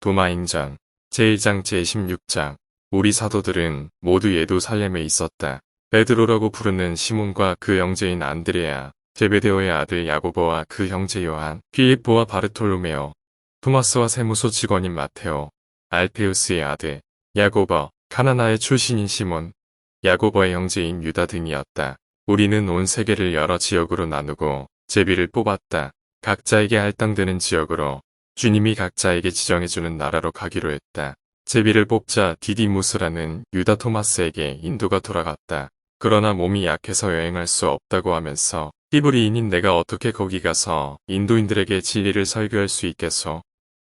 도마행전 제1장 제16장 우리 사도들은 모두 예루살렘에 있었다. 베드로라고 부르는 시몬과 그 형제인 안드레아, 제베데오의 아들 야고보와 그 형제 요한, 필립보와 바르톨로메오, 토마스와 세무소 직원인 마테오, 알페우스의 아들 야고보, 가나나의 출신인 시몬, 야고보의 형제인 유다 등이었다. 우리는 온 세계를 여러 지역으로 나누고 제비를 뽑았다. 각자에게 할당되는 지역으로 주님이 각자에게 지정해주는 나라로 가기로 했다. 제비를 뽑자 디디무스라는 유다 토마스에게 인도가 돌아갔다. 그러나 몸이 약해서 여행할 수 없다고 하면서 히브리인인 내가 어떻게 거기 가서 인도인들에게 진리를 설교할 수 있겠소?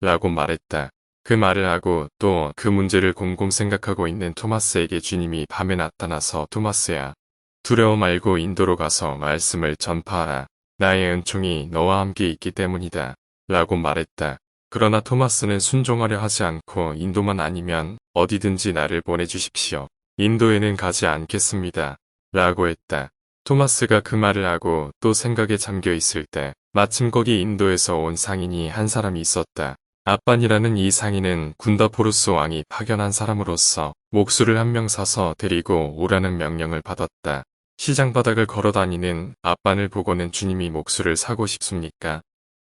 라고 말했다. 그 말을 하고 또 그 문제를 곰곰 생각하고 있는 토마스에게 주님이 밤에 나타나서 토마스야, 두려워 말고 인도로 가서 말씀을 전파하라. 나의 은총이 너와 함께 있기 때문이다. 라고 말했다. 그러나 토마스는 순종하려 하지 않고 인도만 아니면 어디든지 나를 보내주십시오. 인도에는 가지 않겠습니다. 라고 했다. 토마스가 그 말을 하고 또 생각에 잠겨 있을 때 마침 거기 인도에서 온 상인이 한 사람이 있었다. 아빤이라는 이 상인은 군다포루스 왕이 파견한 사람으로서 목수를 한 명 사서 데리고 오라는 명령을 받았다. 시장 바닥을 걸어다니는 아빤을 보고는 주님이 목수를 사고 싶습니까?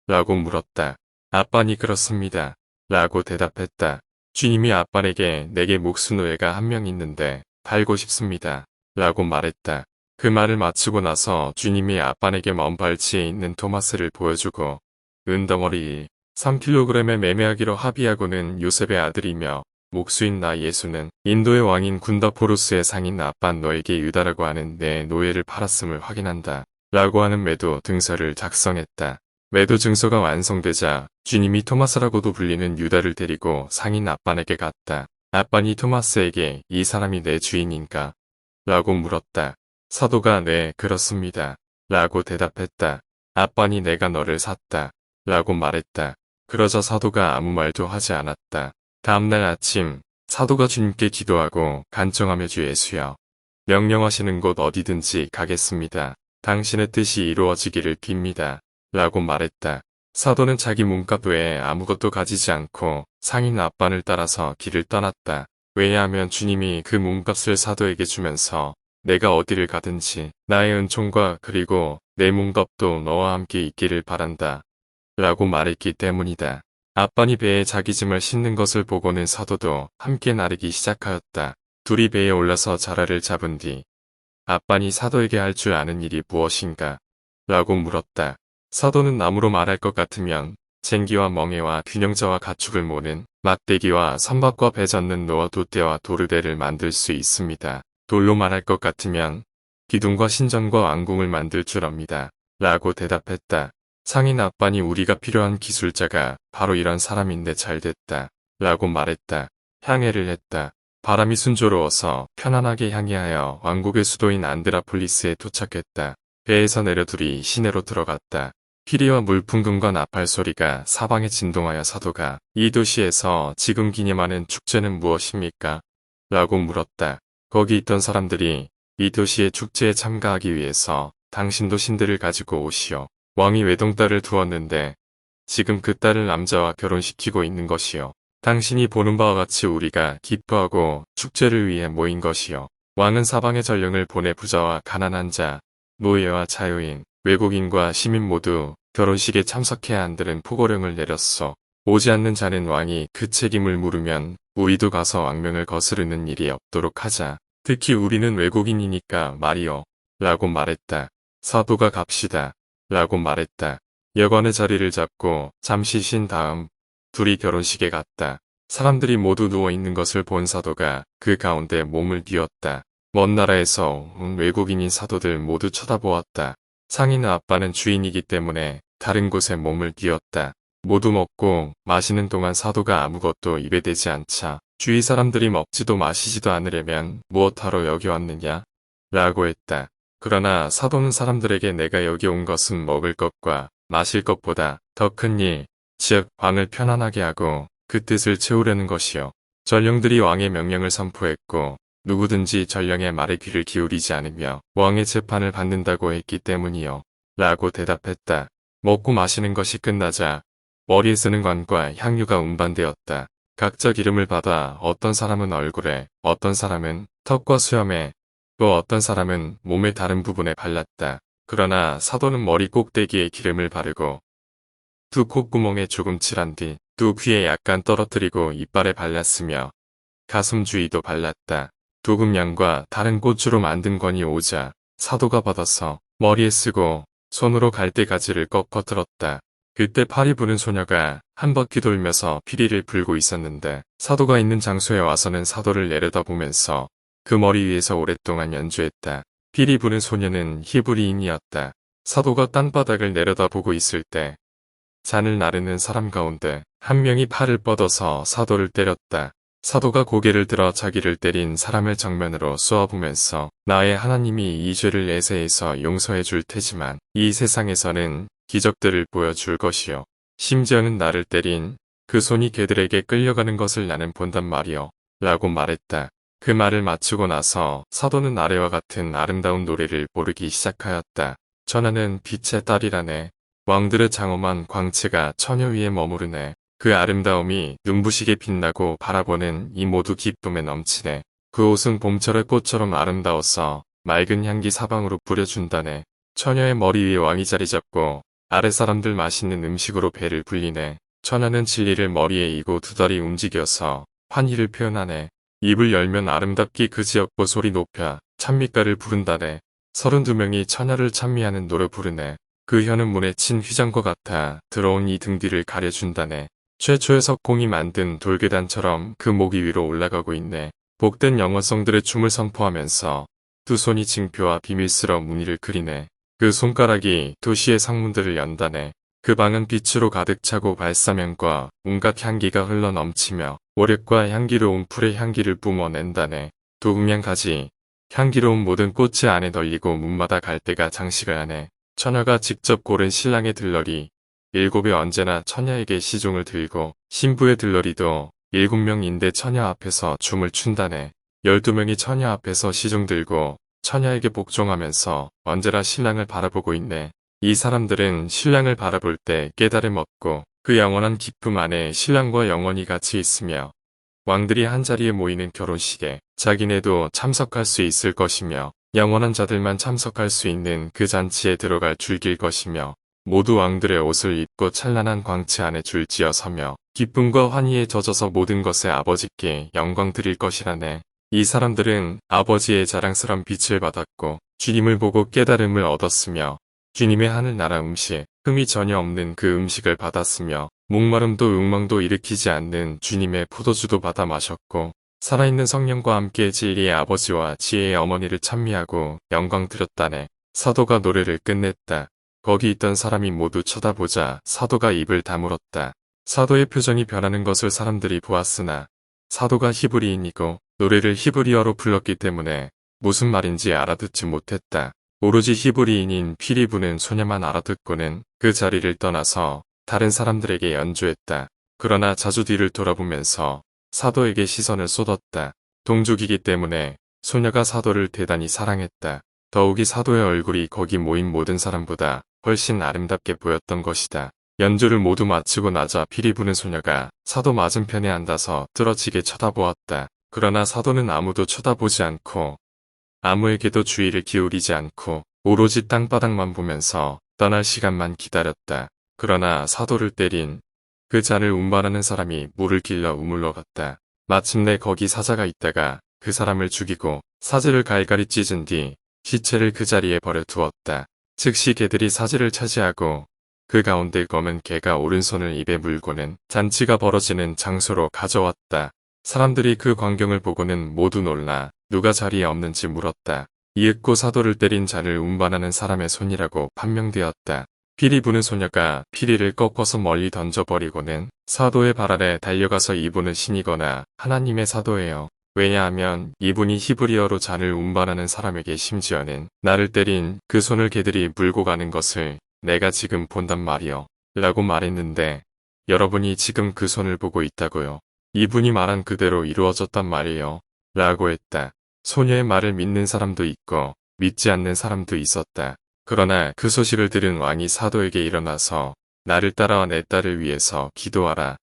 라고 물었다. 아빤이 그렇습니다. 라고 대답했다. 주님이 아빤에게 내게 목수 노예가 한 명 있는데 팔고 싶습니다. 라고 말했다. 그 말을 마치고 나서 주님이 아빤에게 먼 발치에 있는 토마스를 보여주고 은덩어리 3kg에 매매하기로 합의하고는 요셉의 아들이며 목수인 나 예수는 인도의 왕인 군다포루스의 상인 아빤 너에게 유다라고 하는 내 노예를 팔았음을 확인한다. 라고 하는 매도 증서를 작성했다. 매도 증서가 완성되자 주님이 토마스라고도 불리는 유다를 데리고 상인 아빤에게 갔다. 아빤이 토마스에게 이 사람이 내 주인인가? 라고 물었다. 사도가 네, 그렇습니다. 라고 대답했다. 아빤이 내가 너를 샀다. 라고 말했다. 그러자 사도가 아무 말도 하지 않았다. 다음날 아침 사도가 주님께 기도하고 간청하며 주 예수여, 명령하시는 곳 어디든지 가겠습니다. 당신의 뜻이 이루어지기를 빕니다. 라고 말했다. 사도는 자기 몸값 외에 아무것도 가지지 않고 상인 아빤을 따라서 길을 떠났다. 왜냐하면 주님이 그 몸값을 사도에게 주면서 내가 어디를 가든지 나의 은총과 그리고 내 몸값도 너와 함께 있기를 바란다. 라고 말했기 때문이다. 아빤이 배에 자기 짐을 싣는 것을 보고는 사도도 함께 나르기 시작하였다. 둘이 배에 올라서 자라를 잡은 뒤 아빤이 사도에게 할 줄 아는 일이 무엇인가? 라고 물었다. 사도는 나무로 말할 것 같으면 쟁기와 멍에와 균형자와 가축을 모는 막대기와 선박과 배 젓는 노와 돛대와 도르대를 만들 수 있습니다. 돌로 말할 것 같으면 기둥과 신전과 왕궁을 만들 줄 압니다. 라고 대답했다. 상인 아빤이 우리가 필요한 기술자가 바로 이런 사람인데 잘됐다. 라고 말했다. 향해를 했다. 바람이 순조로워서 편안하게 향해하여 왕국의 수도인 안드라폴리스에 도착했다. 배에서 내려 둘이 시내로 들어갔다. 피리와 물풍금과 나팔 소리가 사방에 진동하여 사도가 이 도시에서 지금 기념하는 축제는 무엇입니까? 라고 물었다. 거기 있던 사람들이 이 도시의 축제에 참가하기 위해서 당신도 신들을 가지고 오시오. 왕이 외동딸을 두었는데 지금 그 딸을 남자와 결혼시키고 있는 것이요. 당신이 보는 바와 같이 우리가 기뻐하고 축제를 위해 모인 것이요. 왕은 사방의 전령을 보내 부자와 가난한 자, 노예와 자유인, 외국인과 시민 모두 결혼식에 참석해야 한다는 포고령을 내렸어. 오지 않는 자는 왕이 그 책임을 물으면 우리도 가서 왕명을 거스르는 일이 없도록 하자. 특히 우리는 외국인이니까 말이요. 라고 말했다. 사도가 갑시다. 라고 말했다. 여관의 자리를 잡고 잠시 쉰 다음 둘이 결혼식에 갔다. 사람들이 모두 누워있는 것을 본 사도가 그 가운데 몸을 뉘었다. 먼 나라에서 온 외국인인 사도들 모두 쳐다보았다. 상인 아빠는 주인이기 때문에 다른 곳에 몸을 뉘었다. 모두 먹고 마시는 동안 사도가 아무것도 입에 대지 않자 주위 사람들이 먹지도 마시지도 않으려면 무엇하러 여기 왔느냐? 라고 했다. 그러나 사도는 사람들에게 내가 여기 온 것은 먹을 것과 마실 것보다 더 큰 일, 즉 왕을 편안하게 하고 그 뜻을 채우려는 것이요. 전령들이 왕의 명령을 선포했고 누구든지 전령의 말에 귀를 기울이지 않으며 왕의 재판을 받는다고 했기 때문이요. 라고 대답했다. 먹고 마시는 것이 끝나자 머리에 쓰는 관과 향유가 운반되었다. 각자 기름을 받아 어떤 사람은 얼굴에, 어떤 사람은 턱과 수염에, 또 어떤 사람은 몸의 다른 부분에 발랐다. 그러나 사도는 머리 꼭대기에 기름을 바르고 두 콧구멍에 조금 칠한 뒤 두 귀에 약간 떨어뜨리고 이빨에 발랐으며 가슴 주위도 발랐다. 도금량과 다른 꽃으로 만든 건이 오자 사도가 받아서 머리에 쓰고 손으로 갈대가지를 꺾어 들었다. 그때 팔이 부는 소녀가 한 바퀴 돌면서 피리를 불고 있었는데 사도가 있는 장소에 와서는 사도를 내려다보면서 그 머리 위에서 오랫동안 연주했다. 피리 부는 소녀는 히브리인이었다. 사도가 땅바닥을 내려다보고 있을 때 잔을 나르는 사람 가운데 한 명이 팔을 뻗어서 사도를 때렸다. 사도가 고개를 들어 자기를 때린 사람을 정면으로 쏘아보면서 나의 하나님이 이 죄를 내세해서 용서해 줄 테지만 이 세상에서는 기적들을 보여줄 것이요. 심지어는 나를 때린 그 손이 개들에게 끌려가는 것을 나는 본단 말이요. 라고 말했다. 그 말을 마치고 나서 사도는 아래와 같은 아름다운 노래를 부르기 시작하였다. 전하는 빛의 딸이라네. 왕들의 장엄한 광채가 처녀 위에 머무르네. 그 아름다움이 눈부시게 빛나고 바라보는 이 모두 기쁨에 넘치네. 그 옷은 봄철의 꽃처럼 아름다워서 맑은 향기 사방으로 뿌려준다네. 처녀의 머리 위에 왕이 자리 잡고 아래 사람들 맛있는 음식으로 배를 불리네. 처녀는 진리를 머리에 이고 두 다리 움직여서 환희를 표현하네. 입을 열면 아름답게 그지없고 소리 높여 찬미가를 부른다네. 32명이 처녀를 찬미하는 노래 부르네. 그 혀는 문에 친 휘장과 같아 들어온 이 등 뒤를 가려준다네. 최초의 석공이 만든 돌계단처럼 그 목 위로 올라가고 있네. 복된 영어성들의 춤을 선포하면서 두 손이 징표와 비밀스러운 무늬를 그리네. 그 손가락이 도시의 상문들을 연다네. 그 방은 빛으로 가득 차고 발사면과 온갖 향기가 흘러 넘치며 오력과 향기로운 풀의 향기를 뿜어낸다네. 도금향가지, 향기로운 모든 꽃이 안에 널리고 문마다 갈대가 장식을 하네. 처녀가 직접 고른 신랑의 들러리, 7이 언제나 처녀에게 시종을 들고 신부의 들러리도 7명인데 처녀 앞에서 춤을 춘다네. 12명이 처녀 앞에서 시종 들고 처녀에게 복종하면서 언제나 신랑을 바라보고 있네. 이 사람들은 신랑을 바라볼 때 깨달음 얻고 그 영원한 기쁨 안에 신랑과 영원히 같이 있으며 왕들이 한자리에 모이는 결혼식에 자기네도 참석할 수 있을 것이며 영원한 자들만 참석할 수 있는 그 잔치에 들어갈 줄길 것이며 모두 왕들의 옷을 입고 찬란한 광채 안에 줄지어 서며 기쁨과 환희에 젖어서 모든 것에 아버지께 영광 드릴 것이라네. 이 사람들은 아버지의 자랑스러운 빛을 받았고 주님을 보고 깨달음을 얻었으며 주님의 하늘나라 음식, 흠이 전혀 없는 그 음식을 받았으며 목마름도 욕망도 일으키지 않는 주님의 포도주도 받아 마셨고 살아있는 성령과 함께 진리의 아버지와 지혜의 어머니를 찬미하고 영광 드렸다네. 사도가 노래를 끝냈다. 거기 있던 사람이 모두 쳐다보자 사도가 입을 다물었다. 사도의 표정이 변하는 것을 사람들이 보았으나 사도가 히브리인이고 노래를 히브리어로 불렀기 때문에 무슨 말인지 알아듣지 못했다. 오로지 히브리인인 피리 부는 소녀만 알아듣고는 그 자리를 떠나서 다른 사람들에게 연주했다. 그러나 자주 뒤를 돌아보면서 사도에게 시선을 쏟았다. 동족이기 때문에 소녀가 사도를 대단히 사랑했다. 더욱이 사도의 얼굴이 거기 모인 모든 사람보다 훨씬 아름답게 보였던 것이다. 연주를 모두 마치고 나자 피리 부는 소녀가 사도 맞은편에 앉아서 뚫어지게 쳐다보았다. 그러나 사도는 아무도 쳐다보지 않고 아무에게도 주의를 기울이지 않고 오로지 땅바닥만 보면서 떠날 시간만 기다렸다. 그러나 사도를 때린 그 잔을 운반하는 사람이 물을 길러 우물러 갔다. 마침내 거기 사자가 있다가 그 사람을 죽이고 사지를 갈갈이 찢은 뒤 시체를 그 자리에 버려두었다. 즉시 개들이 사지를 차지하고 그 가운데 검은 개가 오른손을 입에 물고는 잔치가 벌어지는 장소로 가져왔다. 사람들이 그 광경을 보고는 모두 놀라 누가 자리에 없는지 물었다. 이윽고 사도를 때린 잔을 운반하는 사람의 손이라고 판명되었다. 피리 부는 소녀가 피리를 꺾어서 멀리 던져버리고는 사도의 발 아래 달려가서 이분은 신이거나 하나님의 사도예요. 왜냐하면 이분이 히브리어로 잔을 운반하는 사람에게 심지어는 나를 때린 그 손을 개들이 물고 가는 것을 내가 지금 본단 말이요. 라고 말했는데 여러분이 지금 그 손을 보고 있다고요. 이분이 말한 그대로 이루어졌단 말이에요. 라고 했다. 소녀의 말을 믿는 사람도 있고 믿지 않는 사람도 있었다. 그러나 그 소식을 들은 왕이 사도에게 일어나서 나를 따라와 내 딸을 위해서 기도하라.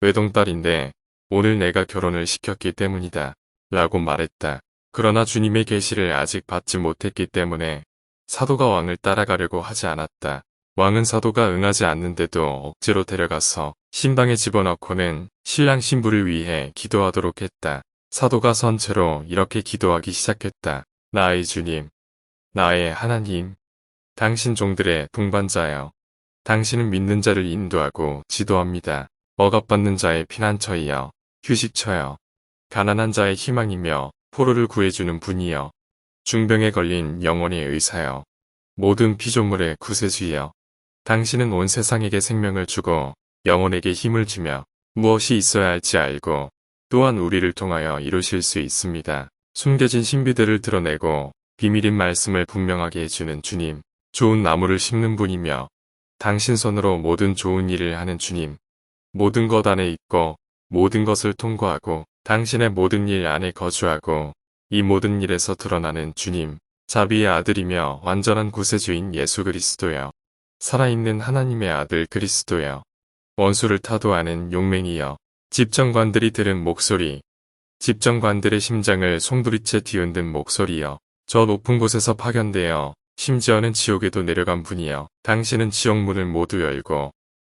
외동딸인데 오늘 내가 결혼을 시켰기 때문이다. 라고 말했다. 그러나 주님의 계시를 아직 받지 못했기 때문에 사도가 왕을 따라가려고 하지 않았다. 왕은 사도가 응하지 않는데도 억지로 데려가서 신방에 집어넣고는 신랑 신부를 위해 기도하도록 했다. 사도가 선 채로 이렇게 기도하기 시작했다. 나의 주님, 나의 하나님, 당신 종들의 동반자여. 당신은 믿는 자를 인도하고 지도합니다. 억압받는 자의 피난처이여, 휴식처여. 가난한 자의 희망이며 포로를 구해주는 분이여. 중병에 걸린 영혼의 의사여. 모든 피조물의 구세주여. 당신은 온 세상에게 생명을 주고 영혼에게 힘을 주며 무엇이 있어야 할지 알고 또한 우리를 통하여 이루실 수 있습니다. 숨겨진 신비들을 드러내고 비밀인 말씀을 분명하게 해주는 주님. 좋은 나무를 심는 분이며 당신 손으로 모든 좋은 일을 하는 주님. 모든 것 안에 있고 모든 것을 통과하고 당신의 모든 일 안에 거주하고 이 모든 일에서 드러나는 주님. 자비의 아들이며 완전한 구세주인 예수 그리스도여. 살아있는 하나님의 아들 그리스도여. 원수를 타도하는 용맹이여. 집정관들이 들은 목소리. 집정관들의 심장을 송두리째 뒤흔든 목소리여. 저 높은 곳에서 파견되어 심지어는 지옥에도 내려간 분이여. 당신은 지옥문을 모두 열고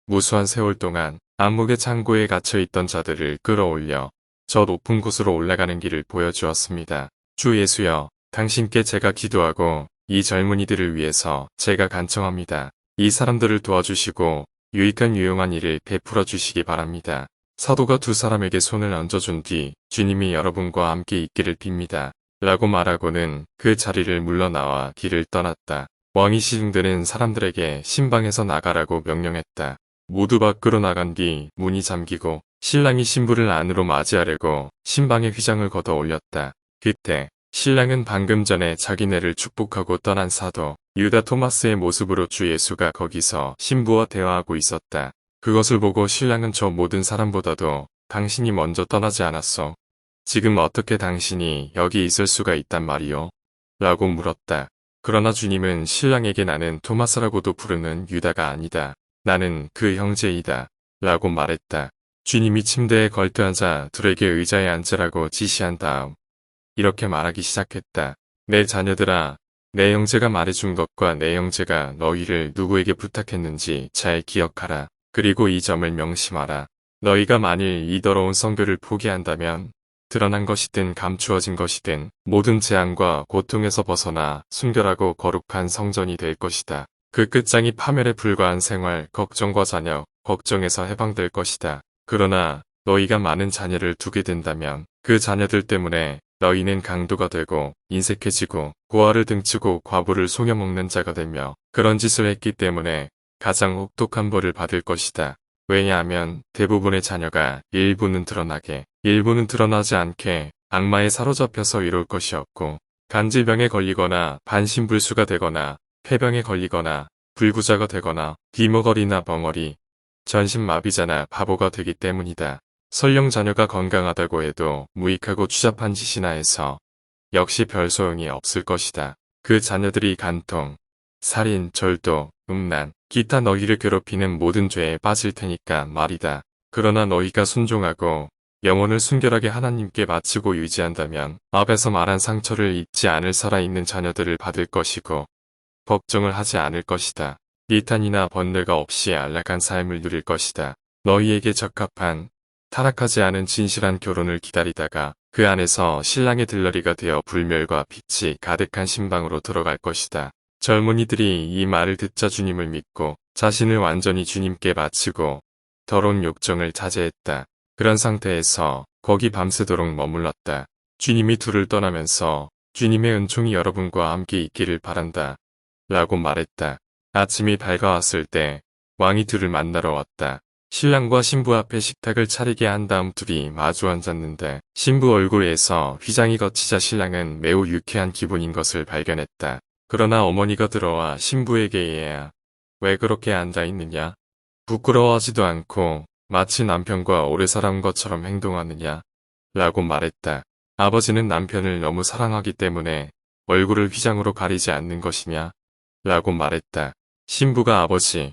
무수한 세월 동안 암흑의 창고에 갇혀있던 자들을 끌어올려 저 높은 곳으로 올라가는 길을 보여주었습니다. 주 예수여, 당신께 제가 기도하고 이 젊은이들을 위해서 제가 간청합니다. 이 사람들을 도와주시고 유익한 유용한 일을 베풀어 주시기 바랍니다. 사도가 두 사람에게 손을 얹어준 뒤 주님이 여러분과 함께 있기를 빕니다. 라고 말하고는 그 자리를 물러나와 길을 떠났다. 왕이 시중되는 사람들에게 신방에서 나가라고 명령했다. 모두 밖으로 나간 뒤 문이 잠기고 신랑이 신부를 안으로 맞이하려고 신방의 휘장을 걷어 올렸다. 그때 신랑은 방금 전에 자기네를 축복하고 떠난 사도 유다 토마스의 모습으로 주 예수가 거기서 신부와 대화하고 있었다. 그것을 보고 신랑은 저 모든 사람보다도 당신이 먼저 떠나지 않았어. 지금 어떻게 당신이 여기 있을 수가 있단 말이오? 라고 물었다. 그러나 주님은 신랑에게 나는 토마스라고도 부르는 유다가 아니다. 나는 그 형제이다. 라고 말했다. 주님이 침대에 걸터앉아 둘에게 의자에 앉으라고 지시한 다음 이렇게 말하기 시작했다. 내 자녀들아, 내 형제가 말해준 것과 내 형제가 너희를 누구에게 부탁했는지 잘 기억하라. 그리고 이 점을 명심하라. 너희가 만일 이 더러운 성교를 포기한다면 드러난 것이든 감추어진 것이든 모든 재앙과 고통에서 벗어나 순결하고 거룩한 성전이 될 것이다. 그 끝장이 파멸에 불과한 생활, 걱정과 자녀, 걱정에서 해방될 것이다. 그러나 너희가 많은 자녀를 두게 된다면 그 자녀들 때문에 너희는 강도가 되고 인색해지고 고아를 등치고 과부를 속여먹는 자가 되며 그런 짓을 했기 때문에 가장 혹독한 벌을 받을 것이다. 왜냐하면 대부분의 자녀가 일부는 드러나게 일부는 드러나지 않게 악마에 사로잡혀서 이룰 것이 없고 간질병에 걸리거나 반신불수가 되거나 폐병에 걸리거나 불구자가 되거나 귀머거리나 벙어리, 전신마비자나 바보가 되기 때문이다. 설령 자녀가 건강하다고 해도 무익하고 추잡한 짓이나 해서 역시 별 소용이 없을 것이다. 그 자녀들이 간통, 살인, 절도, 음란, 기타 너희를 괴롭히는 모든 죄에 빠질 테니까 말이다. 그러나 너희가 순종하고 영혼을 순결하게 하나님께 바치고 유지한다면 앞에서 말한 상처를 입지 않을 살아있는 자녀들을 받을 것이고 걱정을 하지 않을 것이다. 이탄이나 번뇌가 없이 안락한 삶을 누릴 것이다. 너희에게 적합한 타락하지 않은 진실한 결혼을 기다리다가 그 안에서 신랑의 들러리가 되어 불멸과 빛이 가득한 신방으로 들어갈 것이다. 젊은이들이 이 말을 듣자 주님을 믿고 자신을 완전히 주님께 바치고 더러운 욕정을 자제했다. 그런 상태에서 거기 밤새도록 머물렀다. 주님이 둘을 떠나면서 주님의 은총이 여러분과 함께 있기를 바란다. 라고 말했다. 아침이 밝아왔을 때 왕이 둘을 만나러 왔다. 신랑과 신부 앞에 식탁을 차리게 한 다음 둘이 마주 앉았는데 신부 얼굴에서 휘장이 걷히자 신랑은 매우 유쾌한 기분인 것을 발견했다. 그러나 어머니가 들어와 신부에게 얘야, 왜 그렇게 앉아있느냐? 부끄러워하지도 않고 마치 남편과 오래 살아온 것처럼 행동하느냐? 라고 말했다. 아버지는 남편을 너무 사랑하기 때문에 얼굴을 휘장으로 가리지 않는 것이냐? 라고 말했다. 신부가 아버지,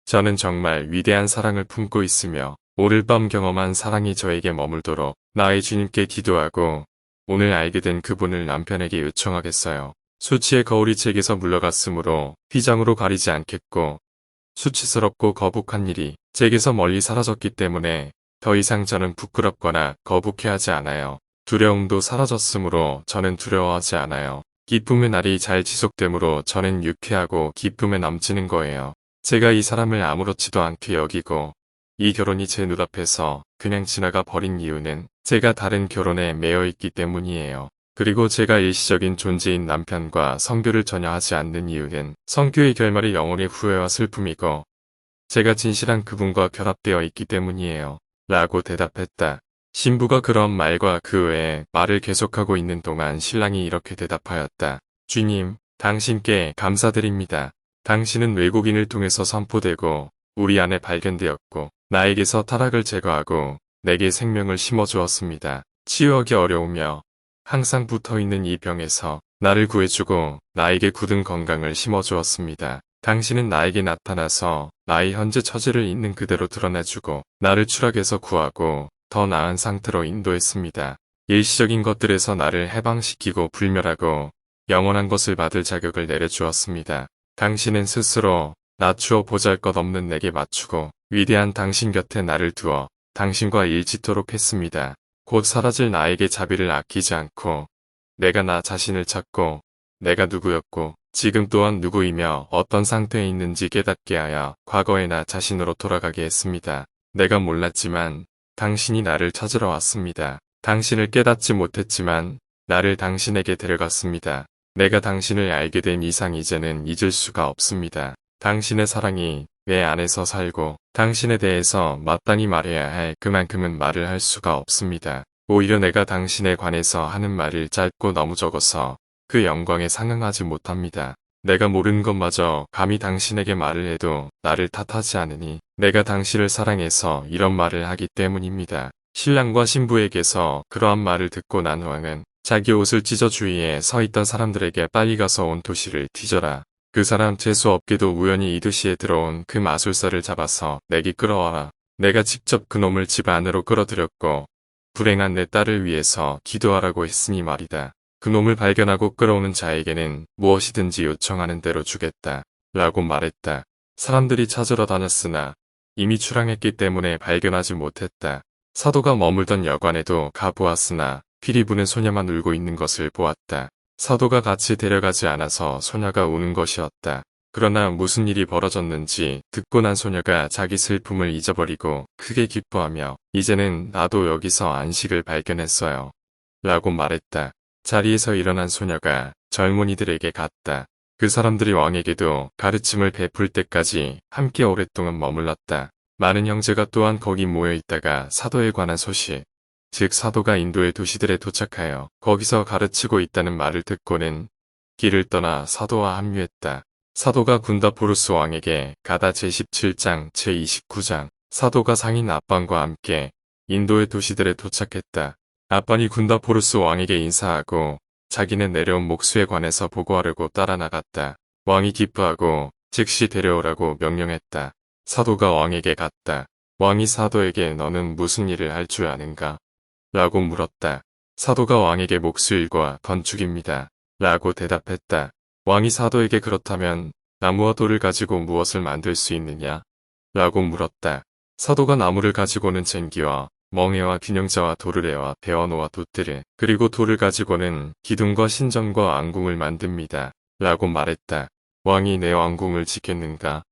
저는 정말 위대한 사랑을 품고 있으며 오늘 밤 경험한 사랑이 저에게 머물도록 나의 주님께 기도하고 오늘 알게 된 그분을 남편에게 요청하겠어요. 수치의 거울이 제게서 물러갔으므로 휘장으로 가리지 않겠고 수치스럽고 거북한 일이 제게서 멀리 사라졌기 때문에 더 이상 저는 부끄럽거나 거북해하지 않아요. 두려움도 사라졌으므로 저는 두려워하지 않아요. 기쁨의 날이 잘 지속되므로 저는 유쾌하고 기쁨에 넘치는 거예요. 제가 이 사람을 아무렇지도 않게 여기고 이 결혼이 제 눈앞에서 그냥 지나가 버린 이유는 제가 다른 결혼에 매여 있기 때문이에요. 그리고 제가 일시적인 존재인 남편과 성교를 전혀 하지 않는 이유는 성교의 결말이 영혼의 후회와 슬픔이고 제가 진실한 그분과 결합되어 있기 때문이에요. 라고 대답했다. 신부가 그런 말과 그 외에 말을 계속하고 있는 동안 신랑이 이렇게 대답하였다. 주님, 당신께 감사드립니다. 당신은 외국인을 통해서 선포되고 우리 안에 발견되었고 나에게서 타락을 제거하고 내게 생명을 심어주었습니다. 치유하기 어려우며 항상 붙어있는 이 병에서 나를 구해주고 나에게 굳은 건강을 심어주었습니다. 당신은 나에게 나타나서 나의 현재 처지를 있는 그대로 드러내주고 나를 추락에서 구하고 더 나은 상태로 인도했습니다. 일시적인 것들에서 나를 해방시키고 불멸하고 영원한 것을 받을 자격을 내려주었습니다. 당신은 스스로 낮추어 보잘것없는 내게 맞추고 위대한 당신 곁에 나를 두어 당신과 일치토록 했습니다. 곧 사라질 나에게 자비를 아끼지 않고 내가 나 자신을 찾고 내가 누구였고 지금 또한 누구이며 어떤 상태에 있는지 깨닫게 하여 과거의 나 자신으로 돌아가게 했습니다. 내가 몰랐지만 당신이 나를 찾으러 왔습니다. 당신을 깨닫지 못했지만 나를 당신에게 데려갔습니다. 내가 당신을 알게 된 이상 이제는 잊을 수가 없습니다. 당신의 사랑이 내 안에서 살고 당신에 대해서 마땅히 말해야 할 그만큼은 말을 할 수가 없습니다. 오히려 내가 당신에 관해서 하는 말을 짧고 너무 적어서 그 영광에 상응하지 못합니다. 내가 모르는 것마저 감히 당신에게 말을 해도 나를 탓하지 않으니 내가 당신을 사랑해서 이런 말을 하기 때문입니다. 신랑과 신부에게서 그러한 말을 듣고 난 왕은 자기 옷을 찢어 주위에 서 있던 사람들에게 빨리 가서 온 도시를 뒤져라. 그 사람 재수없게도 우연히 이 도시에 들어온 그 마술사를 잡아서 내게 끌어와라. 내가 직접 그놈을 집 안으로 끌어들였고 불행한 내 딸을 위해서 기도하라고 했으니 말이다. 그놈을 발견하고 끌어오는 자에게는 무엇이든지 요청하는 대로 주겠다. 라고 말했다. 사람들이 찾으러 다녔으나 이미 출항했기 때문에 발견하지 못했다. 사도가 머물던 여관에도 가보았으나 피리 부는 소녀만 울고 있는 것을 보았다. 사도가 같이 데려가지 않아서 소녀가 우는 것이었다. 그러나 무슨 일이 벌어졌는지 듣고 난 소녀가 자기 슬픔을 잊어버리고 크게 기뻐하며 이제는 나도 여기서 안식을 발견했어요. 라고 말했다. 자리에서 일어난 소녀가 젊은이들에게 갔다. 그 사람들이 왕에게도 가르침을 베풀 때까지 함께 오랫동안 머물렀다. 많은 형제가 또한 거기 모여 있다가 사도에 관한 소식, 즉 사도가 인도의 도시들에 도착하여 거기서 가르치고 있다는 말을 듣고는 길을 떠나 사도와 합류했다. 사도가 군다포루스 왕에게 가다 제17장 제29장 사도가 상인 아반과 함께 인도의 도시들에 도착했다. 아반이 군다포루스 왕에게 인사하고 자기는 내려온 목수에 관해서 보고하려고 따라 나갔다. 왕이 기뻐하고 즉시 데려오라고 명령했다. 사도가 왕에게 갔다. 왕이 사도에게 너는 무슨 일을 할 줄 아는가? 라고 물었다. 사도가 왕에게 목수일과 건축입니다. 라고 대답했다. 왕이 사도에게 그렇다면 나무와 돌을 가지고 무엇을 만들 수 있느냐? 라고 물었다. 사도가 나무를 가지고는 쟁기와 멍에와 균형자와 도르래와 배원호와 돛대를 그리고 돌을 가지고는 기둥과 신전과 앙궁을 만듭니다. 라고 말했다. 왕이 내 왕궁을 짓겠는가?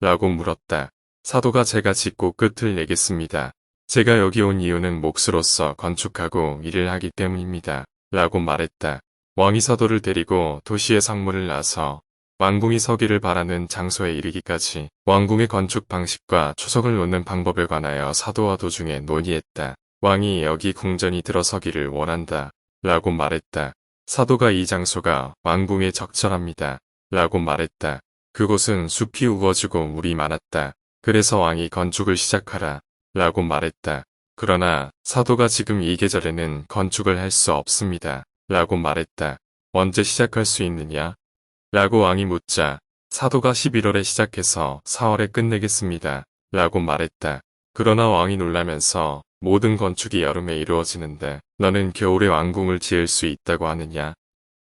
라고 물었다. 사도가 제가 짓고 끝을 내겠습니다. 제가 여기 온 이유는 몫으로서 건축하고 일을 하기 때문입니다. 라고 말했다. 왕이 사도를 데리고 도시의 상문을 나서 왕궁이 서기를 바라는 장소에 이르기까지 왕궁의 건축 방식과 초석을 놓는 방법에 관하여 사도와 도중에 논의했다. 왕이 여기 궁전이 들어서기를 원한다. 라고 말했다. 사도가 이 장소가 왕궁에 적절합니다. 라고 말했다. 그곳은 숲이 우거지고 물이 많았다. 그래서 왕이 건축을 시작하라. 라고 말했다. 그러나 사도가 지금 이 계절에는 건축을 할 수 없습니다. 라고 말했다. 언제 시작할 수 있느냐? 라고 왕이 묻자 사도가 11월에 시작해서 4월에 끝내겠습니다. 라고 말했다. 그러나 왕이 놀라면서 모든 건축이 여름에 이루어지는데 너는 겨울에 왕궁을 지을 수 있다고 하느냐?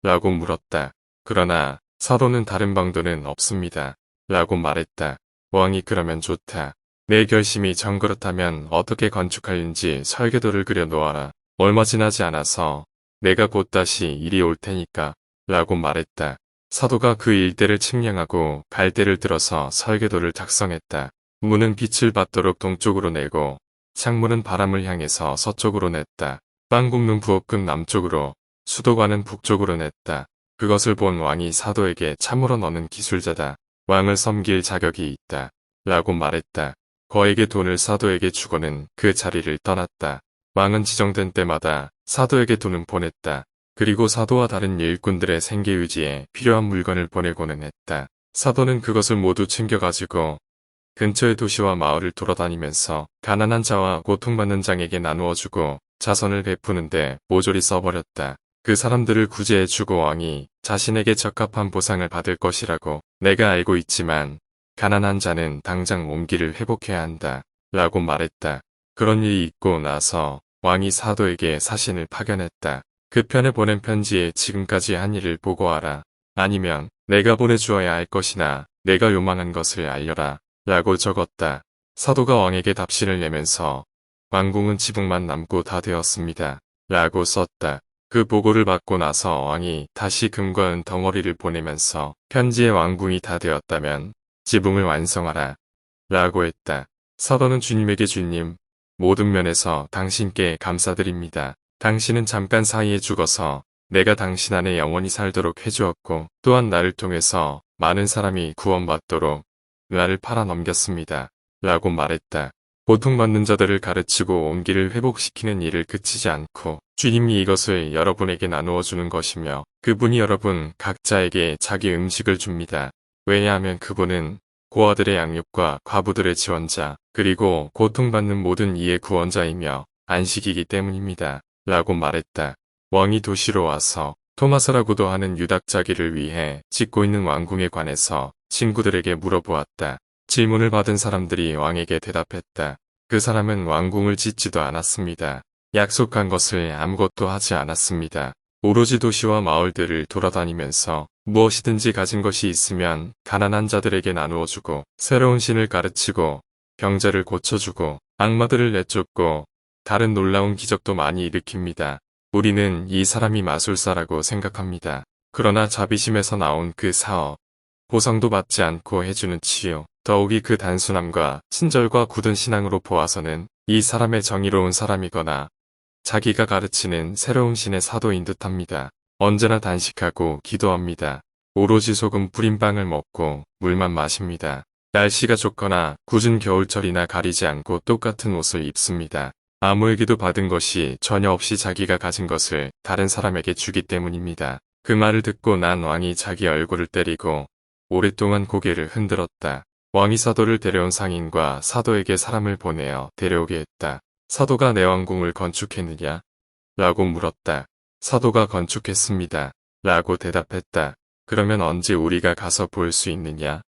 라고 물었다. 그러나 사도는 다른 방도는 없습니다. 라고 말했다. 왕이 그러면 좋다. 내 결심이 정 그렇다면 어떻게 건축할는지 설계도를 그려 놓아라. 얼마 지나지 않아서 내가 곧 다시 이리 올 테니까. 라고 말했다. 사도가 그 일대를 측량하고 갈대를 들어서 설계도를 작성했다. 문은 빛을 받도록 동쪽으로 내고 창문은 바람을 향해서 서쪽으로 냈다. 빵 굽는 부엌은 남쪽으로, 수도관은 북쪽으로 냈다. 그것을 본 왕이 사도에게 참으로 너는 기술자다. 왕을 섬길 자격이 있다. 라고 말했다. 거액의 돈을 사도에게 주고는 그 자리를 떠났다. 왕은 지정된 때마다 사도에게 돈은 보냈다. 그리고 사도와 다른 일꾼들의 생계 유지에 필요한 물건을 보내고는 했다. 사도는 그것을 모두 챙겨가지고 근처의 도시와 마을을 돌아다니면서 가난한 자와 고통받는 장에게 나누어주고 자선을 베푸는데 모조리 써버렸다. 그 사람들을 구제해주고 왕이 자신에게 적합한 보상을 받을 것이라고 내가 알고 있지만 가난한 자는 당장 몸기를 회복해야 한다. 라고 말했다. 그런 일이 있고 나서 왕이 사도에게 사신을 파견했다. 그 편에 보낸 편지에 지금까지 한 일을 보고하라. 아니면 내가 보내주어야 할 것이나 내가 요망한 것을 알려라. 라고 적었다. 사도가 왕에게 답신을 내면서 왕궁은 지붕만 남고 다 되었습니다. 라고 썼다. 그 보고를 받고 나서 왕이 다시 금과 은 덩어리를 보내면서 편지에 왕궁이 다 되었다면 지붕을 완성하라. 라고 했다. 사도는 주님에게 주님, 모든 면에서 당신께 감사드립니다. 당신은 잠깐 사이에 죽어서 내가 당신 안에 영원히 살도록 해주었고 또한 나를 통해서 많은 사람이 구원받도록 나를 팔아 넘겼습니다. 라고 말했다. 고통받는 자들을 가르치고 온기를 회복시키는 일을 그치지 않고 주님이 이것을 여러분에게 나누어 주는 것이며 그분이 여러분 각자에게 자기 음식을 줍니다. 왜냐하면 그분은 고아들의 양육과 과부들의 지원자 그리고 고통받는 모든 이의 구원자이며 안식이기 때문입니다. 라고 말했다. 왕이 도시로 와서 토마스라고도 하는 유닥 자기를 위해 짓고 있는 왕궁에 관해서 친구들에게 물어보았다. 질문을 받은 사람들이 왕에게 대답했다. 그 사람은 왕궁을 짓지도 않았습니다. 약속한 것을 아무것도 하지 않았습니다. 오로지 도시와 마을들을 돌아다니면서 무엇이든지 가진 것이 있으면 가난한 자들에게 나누어주고 새로운 신을 가르치고 병자를 고쳐주고 악마들을 내쫓고 다른 놀라운 기적도 많이 일으킵니다. 우리는 이 사람이 마술사라고 생각합니다. 그러나 자비심에서 나온 그 사업, 보상도 받지 않고 해주는 치유, 더욱이 그 단순함과 친절과 굳은 신앙으로 보아서는 이 사람의 정의로운 사람이거나 자기가 가르치는 새로운 신의 사도인 듯합니다. 언제나 단식하고 기도합니다. 오로지 소금 뿌린 빵을 먹고 물만 마십니다. 날씨가 좋거나 굳은 겨울철이나 가리지 않고 똑같은 옷을 입습니다. 아무에게도 받은 것이 전혀 없이 자기가 가진 것을 다른 사람에게 주기 때문입니다. 그 말을 듣고 난 왕이 자기 얼굴을 때리고 오랫동안 고개를 흔들었다. 왕이 사도를 데려온 상인과 사도에게 사람을 보내어 데려오게 했다. 사도가 내 왕궁을 건축했느냐? 라고 물었다. 사도가 건축했습니다. 라고 대답했다. 그러면 언제 우리가 가서 볼 수 있느냐?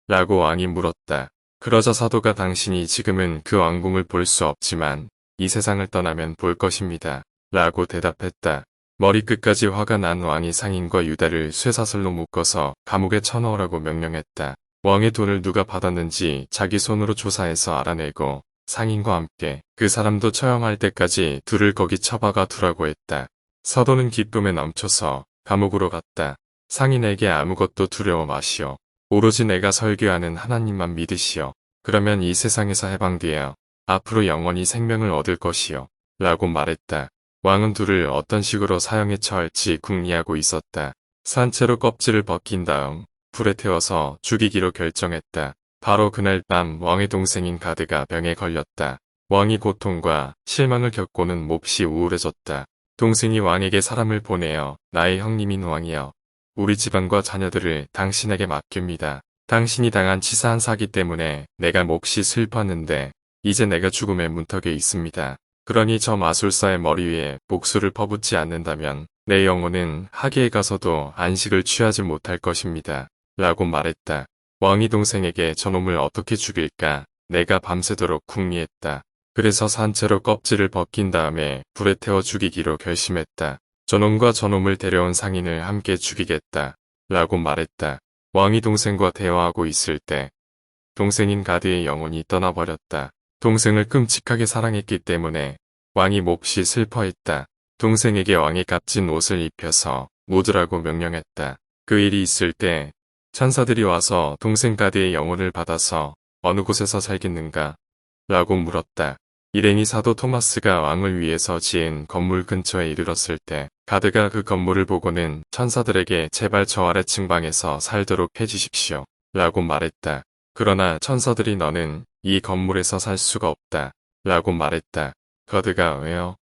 라고 왕이 물었다. 그러자 사도가 당신이 지금은 그 왕궁을 볼 수 없지만 이 세상을 떠나면 볼 것입니다. 라고 대답했다. 머리끝까지 화가 난 왕이 상인과 유다를 쇠사슬로 묶어서 감옥에 쳐넣으라고 명령했다. 왕의 돈을 누가 받았는지 자기 손으로 조사해서 알아내고 상인과 함께 그 사람도 처형할 때까지 둘을 거기 처박아 두라고 했다. 사도는 기쁨에 넘쳐서 감옥으로 갔다. 상인에게 아무것도 두려워 마시오. 오로지 내가 설교하는 하나님만 믿으시오. 그러면 이 세상에서 해방되어 앞으로 영원히 생명을 얻을 것이요. 라고 말했다. 왕은 둘을 어떤 식으로 사형에 처할지 궁리하고 있었다. 산채로 껍질을 벗긴 다음 불에 태워서 죽이기로 결정했다. 바로 그날 밤 왕의 동생인 가드가 병에 걸렸다. 왕이 고통과 실망을 겪고는 몹시 우울해졌다. 동생이 왕에게 사람을 보내어 나의 형님인 왕이여. 우리 집안과 자녀들을 당신에게 맡깁니다. 당신이 당한 치사한 사기 때문에 내가 몹시 슬펐는데 이제 내가 죽음의 문턱에 있습니다. 그러니 저 마술사의 머리 위에 복수를 퍼붓지 않는다면 내 영혼은 하계에 가서도 안식을 취하지 못할 것입니다. 라고 말했다. 왕이 동생에게 저놈을 어떻게 죽일까 내가 밤새도록 궁리했다. 그래서 산채로 껍질을 벗긴 다음에 불에 태워 죽이기로 결심했다. 저놈과 저놈을 데려온 상인을 함께 죽이겠다. 라고 말했다. 왕이 동생과 대화하고 있을 때 동생인 가드의 영혼이 떠나버렸다. 동생을 끔찍하게 사랑했기 때문에 왕이 몹시 슬퍼했다. 동생에게 왕이 값진 옷을 입혀서 묻으라고 명령했다. 그 일이 있을 때 천사들이 와서 동생 가드의 영혼을 받아서 어느 곳에서 살겠는가? 라고 물었다. 일행이 사도 토마스가 왕을 위해서 지은 건물 근처에 이르렀을 때 가드가 그 건물을 보고는 천사들에게 제발 저 아래층 방에서 살도록 해주십시오. 라고 말했다. 그러나 천사들이 너는 이 건물에서 살 수가 없다. 라고 말했다. 가드가 왜요?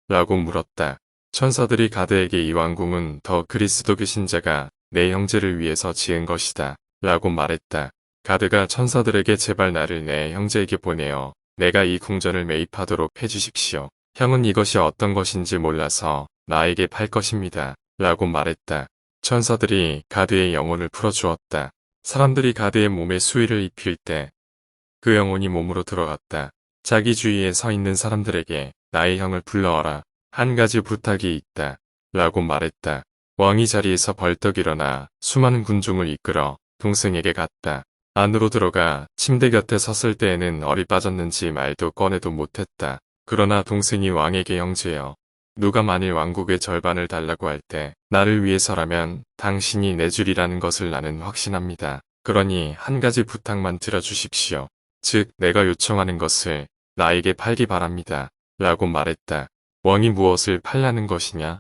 라고 물었다. 천사들이 가드에게 이 왕궁은 더 그리스도교 신자가 내 형제를 위해서 지은 것이다. 라고 말했다. 가드가 천사들에게 제발 나를 내 형제에게 보내어 내가 이 궁전을 매입하도록 해주십시오. 형은 이것이 어떤 것인지 몰라서 나에게 팔 것입니다. 라고 말했다. 천사들이 가드의 영혼을 풀어주었다. 사람들이 가드의 몸에 수의를 입힐 때 그 영혼이 몸으로 들어갔다. 자기 주위에 서 있는 사람들에게 나의 형을 불러와라. 한 가지 부탁이 있다. 라고 말했다. 왕이 자리에서 벌떡 일어나 수많은 군중을 이끌어 동생에게 갔다. 안으로 들어가 침대 곁에 섰을 때에는 얼이 빠졌는지 말도 꺼내도 못했다. 그러나 동생이 왕에게 형제여, 누가 만일 왕국의 절반을 달라고 할 때 나를 위해서라면 당신이 내주리라는 것을 나는 확신합니다. 그러니 한 가지 부탁만 들어주십시오. 즉 내가 요청하는 것을 나에게 팔기 바랍니다. 라고 말했다. 왕이 무엇을 팔라는 것이냐?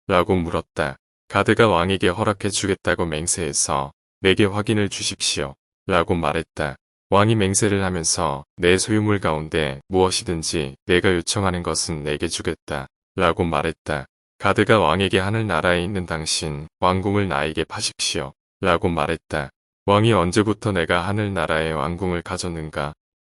라고 물었다. 가드가 왕에게 허락해 주겠다고 맹세해서 내게 확인을 주십시오. 라고 말했다. 왕이 맹세를 하면서 내 소유물 가운데 무엇이든지 내가 요청하는 것은 내게 주겠다. 라고 말했다. 가드가 왕에게 하늘나라에 있는 당신 왕궁을 나에게 파십시오. 라고 말했다. 왕이 언제부터 내가 하늘나라의 왕궁을 가졌는가?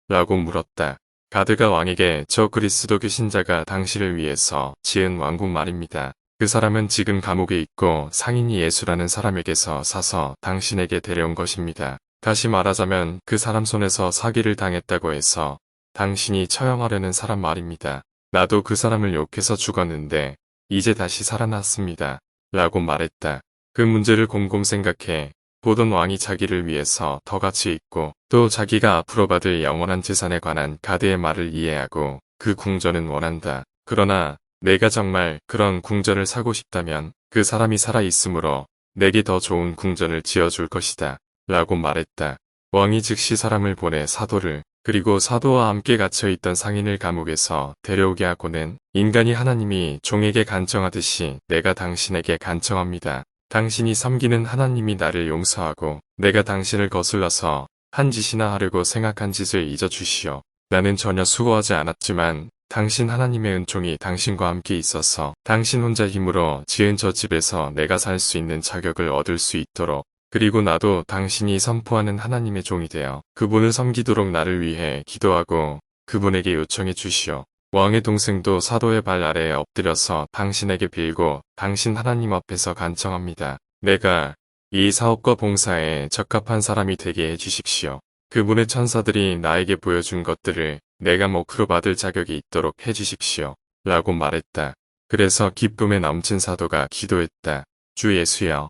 라고 물었다. 가드가 왕에게 저 그리스도교 신자가 당신을 위해서 지은 왕궁 말입니다. 그 사람은 지금 감옥에 있고 상인이 예수라는 사람에게서 사서 당신에게 데려온 것입니다. 다시 말하자면 그 사람 손에서 사기를 당했다고 해서 당신이 처형하려는 사람 말입니다. 나도 그 사람을 욕해서 죽었는데 이제 다시 살아났습니다. 라고 말했다. 그 문제를 곰곰 생각해 보던 왕이 자기를 위해서 더 가치 있고 또 자기가 앞으로 받을 영원한 재산에 관한 가드의 말을 이해하고 그 궁전은 원한다. 그러나 내가 정말 그런 궁전을 사고 싶다면 그 사람이 살아있으므로 내게 더 좋은 궁전을 지어줄 것이다. 라고 말했다. 왕이 즉시 사람을 보내 사도를 그리고 사도와 함께 갇혀있던 상인을 감옥에서 데려오게 하고는 인간이 하나님이 종에게 간청하듯이 내가 당신에게 간청합니다. 당신이 섬기는 하나님이 나를 용서하고 내가 당신을 거슬러서 한 짓이나 하려고 생각한 짓을 잊어주시오. 나는 전혀 수고하지 않았지만 당신 하나님의 은총이 당신과 함께 있어서 당신 혼자 힘으로 지은 저 집에서 내가 살 수 있는 자격을 얻을 수 있도록 그리고 나도 당신이 선포하는 하나님의 종이 되어 그분을 섬기도록 나를 위해 기도하고 그분에게 요청해 주시오. 왕의 동생도 사도의 발 아래에 엎드려서 당신에게 빌고 당신 하나님 앞에서 간청합니다. 내가 이 사업과 봉사에 적합한 사람이 되게 해주십시오. 그분의 천사들이 나에게 보여준 것들을 내가 몫으로 받을 자격이 있도록 해주십시오. 라고 말했다. 그래서 기쁨에 넘친 사도가 기도했다. 주 예수여,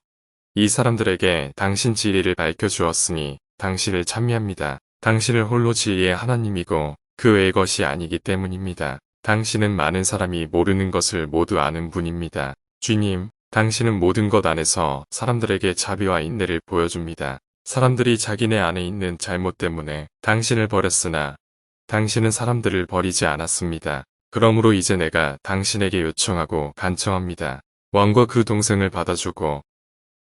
이 사람들에게 당신 진리를 밝혀주었으니 당신을 찬미합니다. 당신을 홀로 진리의 하나님이고 그 외의 것이 아니기 때문입니다. 당신은 많은 사람이 모르는 것을 모두 아는 분입니다. 주님, 당신은 모든 것 안에서 사람들에게 자비와 인내를 보여줍니다. 사람들이 자기네 안에 있는 잘못 때문에 당신을 버렸으나 당신은 사람들을 버리지 않았습니다. 그러므로 이제 내가 당신에게 요청하고 간청합니다. 왕과 그 동생을 받아주고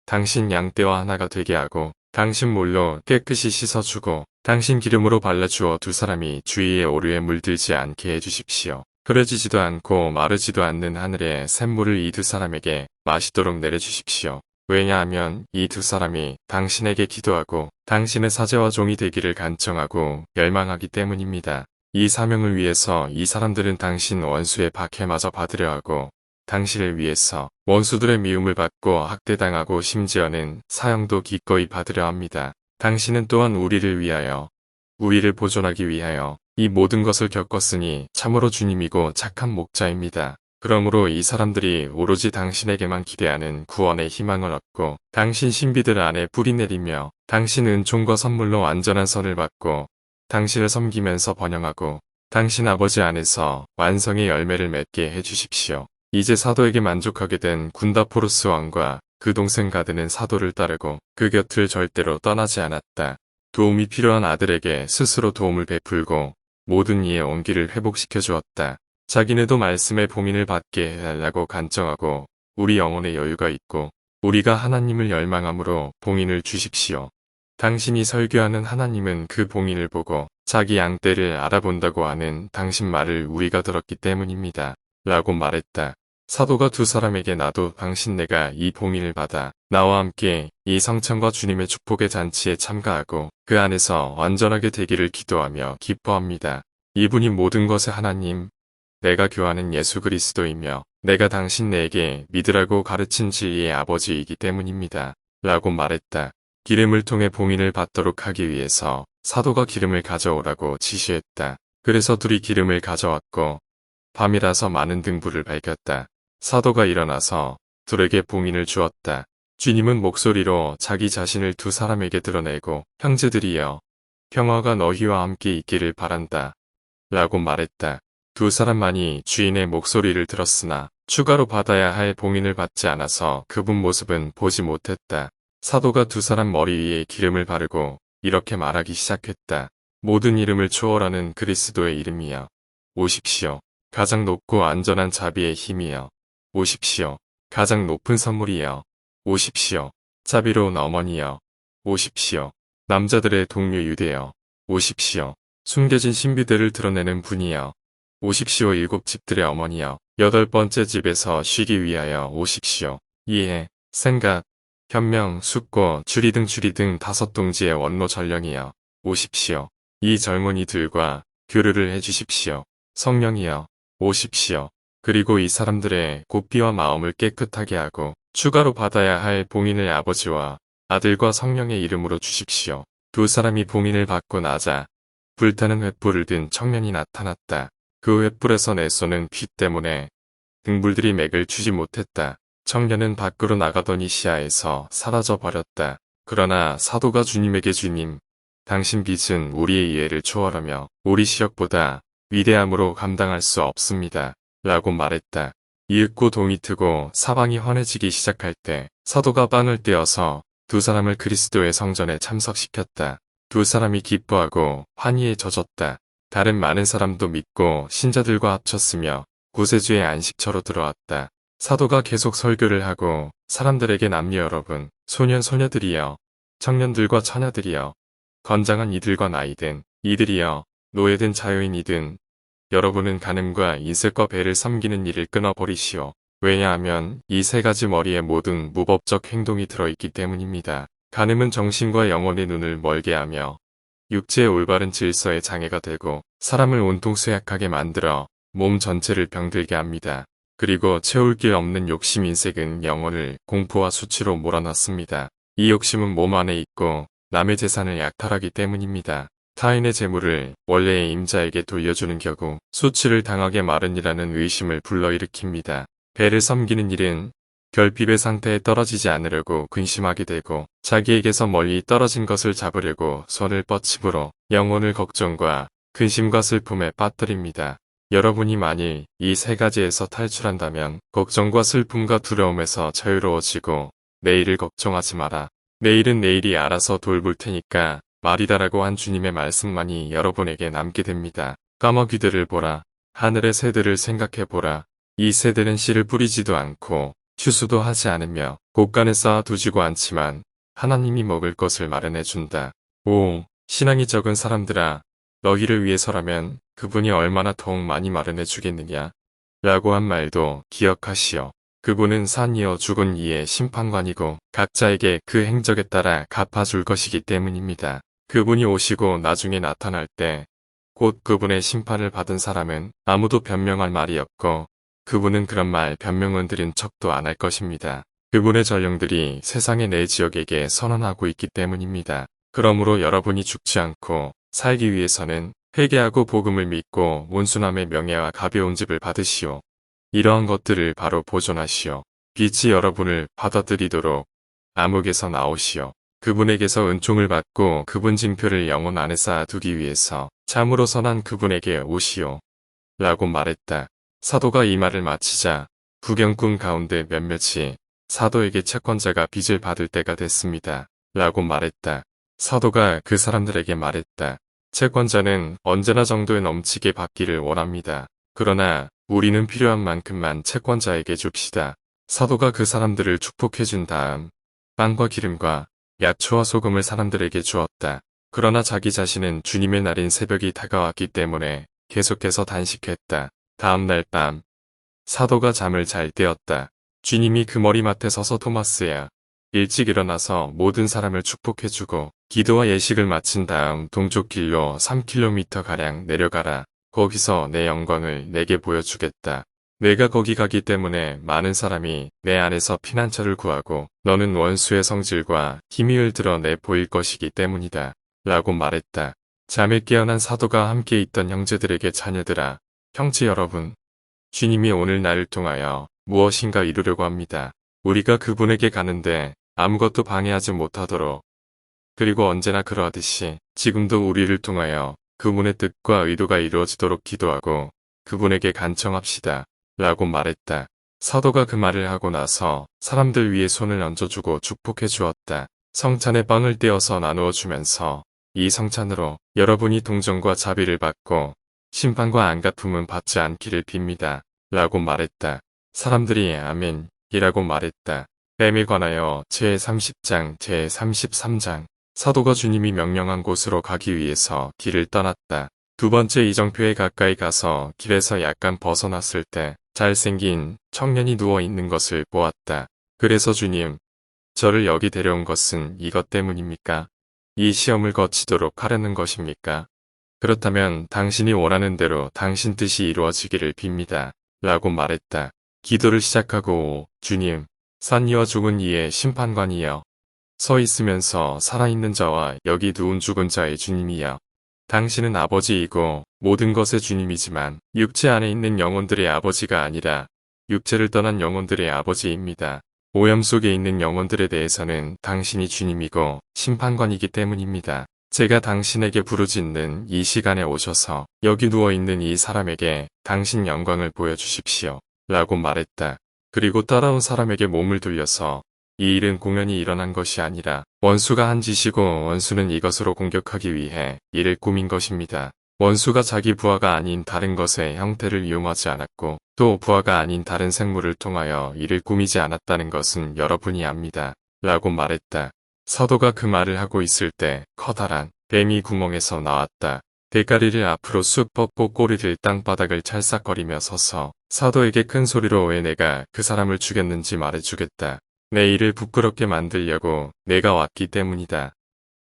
당신 양떼와 하나가 되게 하고 당신 물로 깨끗이 씻어주고 당신 기름으로 발라주어 두 사람이 주위의 오류에 물들지 않게 해주십시오. 흐려지지도 않고 마르지도 않는 하늘의 샘물을 이 두 사람에게 마시도록 내려주십시오. 왜냐하면 이 두 사람이 당신에게 기도하고 당신의 사제와 종이 되기를 간청하고 열망하기 때문입니다. 이 사명을 위해서 이 사람들은 당신 원수의 박해마저 받으려 하고 당신을 위해서 원수들의 미움을 받고 학대당하고 심지어는 사형도 기꺼이 받으려 합니다. 당신은 또한 우리를 위하여 우리를 보존하기 위하여 이 모든 것을 겪었으니 참으로 주님이고 착한 목자입니다. 그러므로 이 사람들이 오로지 당신에게만 기대하는 구원의 희망을 얻고 당신 신비들 안에 뿌리 내리며 당신 은총과 선물로 완전한 선을 받고 당신을 섬기면서 번영하고 당신 아버지 안에서 완성의 열매를 맺게 해주십시오. 이제 사도에게 만족하게 된 군다포르스 왕과 그 동생 가드는 사도를 따르고 그 곁을 절대로 떠나지 않았다. 도움이 필요한 아들에게 스스로 도움을 베풀고 모든 이의 온기를 회복시켜 주었다. 자기네도 말씀의 봉인을 받게 해달라고 간청하고 우리 영혼에 여유가 있고 우리가 하나님을 열망함으로 봉인을 주십시오. 당신이 설교하는 하나님은 그 봉인을 보고 자기 양떼를 알아본다고 하는 당신 말을 우리가 들었기 때문입니다. 라고 말했다. 사도가 두 사람에게 나도 당신 내가 이 봉인을 받아 나와 함께 이 성찬과 주님의 축복의 잔치에 참가하고 그 안에서 완전하게 되기를 기도하며 기뻐합니다. 이분이 모든 것의 하나님, 내가 교하는 예수 그리스도이며 내가 당신 내게 믿으라고 가르친 진리의 아버지이기 때문입니다. 라고 말했다. 기름을 통해 봉인을 받도록 하기 위해서 사도가 기름을 가져오라고 지시했다. 그래서 둘이 기름을 가져왔고 밤이라서 많은 등불을 밝혔다. 사도가 일어나서 둘에게 봉인을 주었다. 주님은 목소리로 자기 자신을 두 사람에게 드러내고 형제들이여 평화가 너희와 함께 있기를 바란다. 라고 말했다. 두 사람만이 주인의 목소리를 들었으나 추가로 받아야 할 봉인을 받지 않아서 그분 모습은 보지 못했다. 사도가 두 사람 머리 위에 기름을 바르고 이렇게 말하기 시작했다. 모든 이름을 초월하는 그리스도의 이름이여. 오십시오. 가장 높고 안전한 자비의 힘이여. 오십시오. 가장 높은 선물이여. 오십시오. 자비로운 어머니여. 오십시오. 남자들의 동료 유대여. 오십시오. 숨겨진 신비들을 드러내는 분이여. 오십시오. 일곱 집들의 어머니여. 여덟 번째 집에서 쉬기 위하여 오십시오. 이해, 생각, 현명, 숙고, 주리 등 다섯 동지의 원로 전령이여. 오십시오. 이 젊은이들과 교류를 해주십시오. 성령이여. 오십시오. 그리고 이 사람들의 고삐와 마음을 깨끗하게 하고 추가로 받아야 할 봉인을 아버지와 아들과 성령의 이름으로 주십시오. 두 사람이 봉인을 받고 나자 불타는 횃불을 든 청년이 나타났다. 그 횃불에서 내쏘는 빛 때문에 등불들이 맥을 추지 못했다. 청년은 밖으로 나가더니 시야에서 사라져 버렸다. 그러나 사도가 주님에게 주님, 당신 빛은 우리의 이해를 초월하며 우리 시력보다 위대함으로 감당할 수 없습니다. 라고 말했다. 이윽고 동이 트고 사방이 환해지기 시작할 때 사도가 빵을 떼어서 두 사람을 그리스도의 성전에 참석시켰다. 두 사람이 기뻐하고 환희에 젖었다. 다른 많은 사람도 믿고 신자들과 합쳤으며 구세주의 안식처로 들어왔다. 사도가 계속 설교를 하고 사람들에게 남녀 여러분, 소년 소녀들이여, 청년들과 처녀들이여, 건장한 이들과 나이든 이들이여, 노예든 자유인이든 여러분은 간음과 인색과 배를 섬기는 일을 끊어버리시오. 왜냐하면 이 세 가지 머리에 모든 무법적 행동이 들어있기 때문입니다. 간음은 정신과 영혼의 눈을 멀게 하며 육체의 올바른 질서에 장애가 되고 사람을 온통 쇠약하게 만들어 몸 전체를 병들게 합니다. 그리고 채울 길 없는 욕심 인색은 영혼을 공포와 수치로 몰아넣습니다. 이 욕심은 몸 안에 있고 남의 재산을 약탈하기 때문입니다. 타인의 재물을 원래의 임자에게 돌려주는 경우 수치를 당하게 마련이라는 의심을 불러일으킵니다. 배를 섬기는 일은 결핍의 상태에 떨어지지 않으려고 근심하게 되고 자기에게서 멀리 떨어진 것을 잡으려고 손을 뻗침으로 영혼을 걱정과 근심과 슬픔에 빠뜨립니다. 여러분이 만일 이 세 가지에서 탈출한다면 걱정과 슬픔과 두려움에서 자유로워지고 내일을 걱정하지 마라. 내일은 내일이 알아서 돌볼 테니까 말이다라고 한 주님의 말씀만이 여러분에게 남게 됩니다. 까마귀들을 보라. 하늘의 새들을 생각해보라. 이 새들은 씨를 뿌리지도 않고 추수도 하지 않으며 곳간에 쌓아두지도 않지만 하나님이 먹을 것을 마련해준다. 오, 신앙이 적은 사람들아, 너희를 위해서라면 그분이 얼마나 더욱 많이 마련해주겠느냐. 라고 한 말도 기억하시오. 그분은 산이여 죽은 이의 심판관이고 각자에게 그 행적에 따라 갚아줄 것이기 때문입니다. 그분이 오시고 나중에 나타날 때 곧 그분의 심판을 받은 사람은 아무도 변명할 말이 없고 그분은 그런 말 변명은 들은 척도 안 할 것입니다. 그분의 전령들이 세상의 내 지역에게 선언하고 있기 때문입니다. 그러므로 여러분이 죽지 않고 살기 위해서는 회개하고 복음을 믿고 온순함의 명예와 가벼운 집을 받으시오. 이러한 것들을 바로 보존하시오. 빛이 여러분을 받아들이도록 암흑에서 나오시오. 그분에게서 은총을 받고 그분 징표를 영혼 안에 쌓아두기 위해서 참으로 선한 그분에게 오시오. 라고 말했다. 사도가 이 말을 마치자 구경꾼 가운데 몇몇이 사도에게 채권자가 빚을 받을 때가 됐습니다. 라고 말했다. 사도가 그 사람들에게 말했다. 채권자는 언제나 정도에 넘치게 받기를 원합니다. 그러나 우리는 필요한 만큼만 채권자에게 줍시다. 사도가 그 사람들을 축복해준 다음 빵과 기름과 약초와 소금을 사람들에게 주었다. 그러나 자기 자신은 주님의 날인 새벽이 다가왔기 때문에 계속해서 단식했다. 다음 날 밤 사도가 잠을 잘 때였다. 주님이 그 머리맡에 서서 토마스야, 일찍 일어나서 모든 사람을 축복해주고 기도와 예식을 마친 다음 동쪽 길로 3km가량 내려가라. 거기서 내 영광을 내게 보여주겠다. 내가 거기 가기 때문에 많은 사람이 내 안에서 피난처를 구하고 너는 원수의 성질과 힘을 드러내 보일 것이기 때문이다. 라고 말했다. 잠에 깨어난 사도가 함께 있던 형제들에게 자녀들아, 형제 여러분, 주님이 오늘 나를 통하여 무엇인가 이루려고 합니다. 우리가 그분에게 가는데 아무것도 방해하지 못하도록, 그리고 언제나 그러하듯이 지금도 우리를 통하여 그분의 뜻과 의도가 이루어지도록 기도하고 그분에게 간청합시다. 라고 말했다. 사도가 그 말을 하고 나서 사람들 위에 손을 얹어주고 축복해 주었다. 성찬에 빵을 떼어서 나누어 주면서 이 성찬으로 여러분이 동정과 자비를 받고 심판과 안갚음은 받지 않기를 빕니다. 라고 말했다. 사람들이 아멘 이라고 말했다. 뱀에 관하여 제30장 제33장 사도가 주님이 명령한 곳으로 가기 위해서 길을 떠났다. 두 번째 이정표에 가까이 가서 길에서 약간 벗어났을 때 잘생긴 청년이 누워있는 것을 보았다. 그래서 주님, 저를 여기 데려온 것은 이것 때문입니까? 이 시험을 거치도록 하려는 것입니까? 그렇다면 당신이 원하는 대로 당신 뜻이 이루어지기를 빕니다. 라고 말했다. 기도를 시작하고 주님, 산 이와 죽은 이의 심판관이여, 서 있으면서 살아있는 자와 여기 누운 죽은 자의 주님이여, 당신은 아버지이고 모든 것의 주님이지만 육체 안에 있는 영혼들의 아버지가 아니라 육체를 떠난 영혼들의 아버지입니다. 오염 속에 있는 영혼들에 대해서는 당신이 주님이고 심판관이기 때문입니다. 제가 당신에게 부르짖는 이 시간에 오셔서 여기 누워있는 이 사람에게 당신 영광을 보여주십시오. 라고 말했다. 그리고 따라온 사람에게 몸을 돌려서 이 일은 공연히 일어난 것이 아니라 원수가 한 짓이고 원수는 이것으로 공격하기 위해 이를 꾸민 것입니다. 원수가 자기 부하가 아닌 다른 것의 형태를 이용하지 않았고 또 부하가 아닌 다른 생물을 통하여 이를 꾸미지 않았다는 것은 여러분이 압니다. 라고 말했다. 사도가 그 말을 하고 있을 때 커다란 뱀이 구멍에서 나왔다. 대가리를 앞으로 쑥 뻗고 꼬리를 땅바닥을 찰싹거리며 서서 사도에게 큰 소리로 왜 내가 그 사람을 죽였는지 말해주겠다. 내 일을 부끄럽게 만들려고 내가 왔기 때문이다.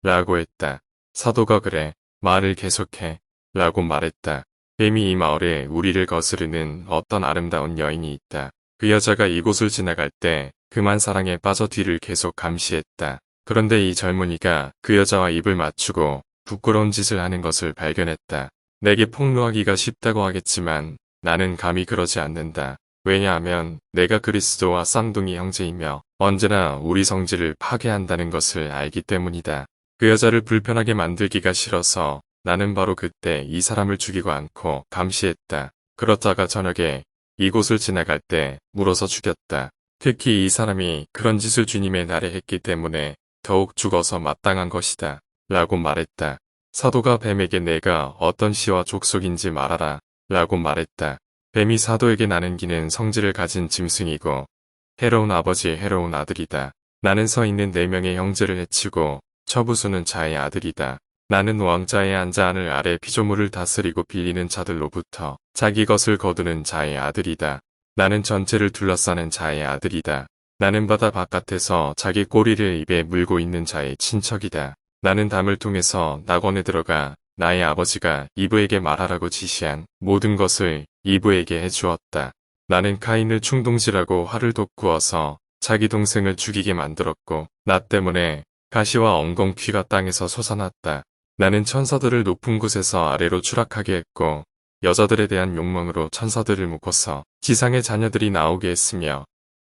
라고 했다. 사도가 그래, 말을 계속해. 라고 말했다. 뱀이 이 마을에 우리를 거스르는 어떤 아름다운 여인이 있다. 그 여자가 이곳을 지나갈 때 그만 사랑에 빠져 뒤를 계속 감시했다. 그런데 이 젊은이가 그 여자와 입을 맞추고 부끄러운 짓을 하는 것을 발견했다. 내게 폭로하기가 쉽다고 하겠지만 나는 감히 그러지 않는다. 왜냐하면 내가 그리스도와 쌍둥이 형제이며 언제나 우리 성질을 파괴한다는 것을 알기 때문이다. 그 여자를 불편하게 만들기가 싫어서 나는 바로 그때 이 사람을 죽이고 않고 감시했다. 그러다가 저녁에 이곳을 지나갈 때 물어서 죽였다. 특히 이 사람이 그런 짓을 주님의 날에 했기 때문에 더욱 죽어서 마땅한 것이다. 라고 말했다. 사도가 뱀에게 내가 어떤 씨와 족속인지 말하라. 라고 말했다. 뱀이 사도에게 나는기는 성질을 가진 짐승이고 해로운 아버지의 해로운 아들이다. 나는 서 있는 4명의 형제를 해치고 처부수는 자의 아들이다. 나는 왕자의 앉아 하늘 아래 피조물을 다스리고 빌리는 자들로부터 자기 것을 거두는 자의 아들이다. 나는 전체를 둘러싸는 자의 아들이다. 나는 바다 바깥에서 자기 꼬리를 입에 물고 있는 자의 친척이다. 나는 담을 통해서 낙원에 들어가 나의 아버지가 이브에게 말하라고 지시한 모든 것을 이브에게 해주었다. 나는 카인을 충동질하고 활을 돋구어서 자기 동생을 죽이게 만들었고 나 때문에 가시와 엉겅퀴가 땅에서 솟아났다. 나는 천사들을 높은 곳에서 아래로 추락하게 했고 여자들에 대한 욕망으로 천사들을 묶어서 지상의 자녀들이 나오게 했으며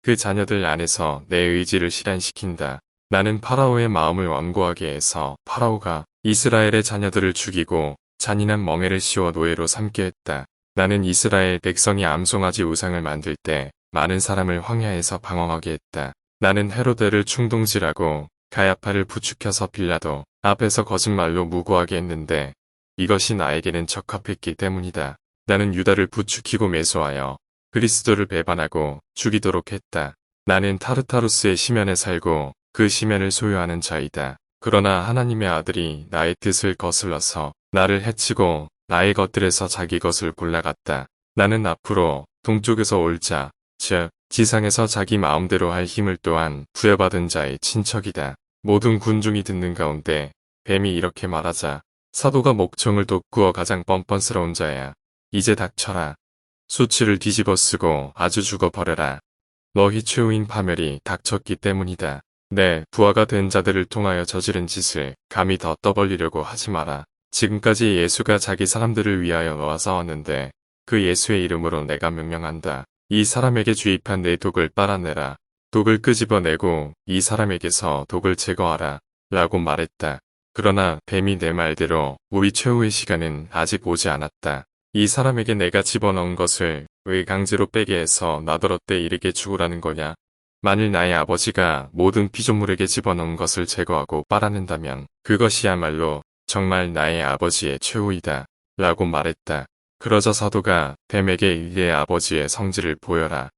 그 자녀들 안에서 내 의지를 실현시킨다. 나는 파라오의 마음을 완고하게 해서 파라오가 이스라엘의 자녀들을 죽이고 잔인한 멍에를 씌워 노예로 삼게 했다. 나는 이스라엘 백성이 암송아지 우상을 만들 때 많은 사람을 황야에서 방황하게 했다. 나는 헤로데를 충동질하고 가야파를 부추겨서 빌라도 앞에서 거짓말로 무고하게 했는데 이것이 나에게는 적합했기 때문이다. 나는 유다를 부추기고 매수하여 그리스도를 배반하고 죽이도록 했다. 나는 타르타루스의 시면에 살고 그 시면을 소유하는 자이다. 그러나 하나님의 아들이 나의 뜻을 거슬러서 나를 해치고 나의 것들에서 자기 것을 골라갔다. 나는 앞으로 동쪽에서 올 자, 즉 지상에서 자기 마음대로 할 힘을 또한 부여받은 자의 친척이다. 모든 군중이 듣는 가운데 뱀이 이렇게 말하자 사도가 목청을 돋구어 가장 뻔뻔스러운 자야. 이제 닥쳐라. 수치를 뒤집어 쓰고 아주 죽어버려라. 너희 최후인 파멸이 닥쳤기 때문이다. 내 부하가 된 자들을 통하여 저지른 짓을 감히 더 떠벌리려고 하지 마라. 지금까지 예수가 자기 사람들을 위하여 너와 싸웠는데 그 예수의 이름으로 내가 명령한다. 이 사람에게 주입한 내 독을 빨아내라. 독을 끄집어내고 이 사람에게서 독을 제거하라. 라고 말했다. 그러나 뱀이 내 말대로 우리 최후의 시간은 아직 오지 않았다. 이 사람에게 내가 집어넣은 것을 왜 강제로 빼게 해서 나더러 때 이르게 죽으라는 거냐. 만일 나의 아버지가 모든 피조물에게 집어넣은 것을 제거하고 빨아낸다면 그것이야말로 정말 나의 아버지의 최후이다. 라고 말했다. 그러자 사도가 뱀에게 이의 아버지의 성질을 보여라.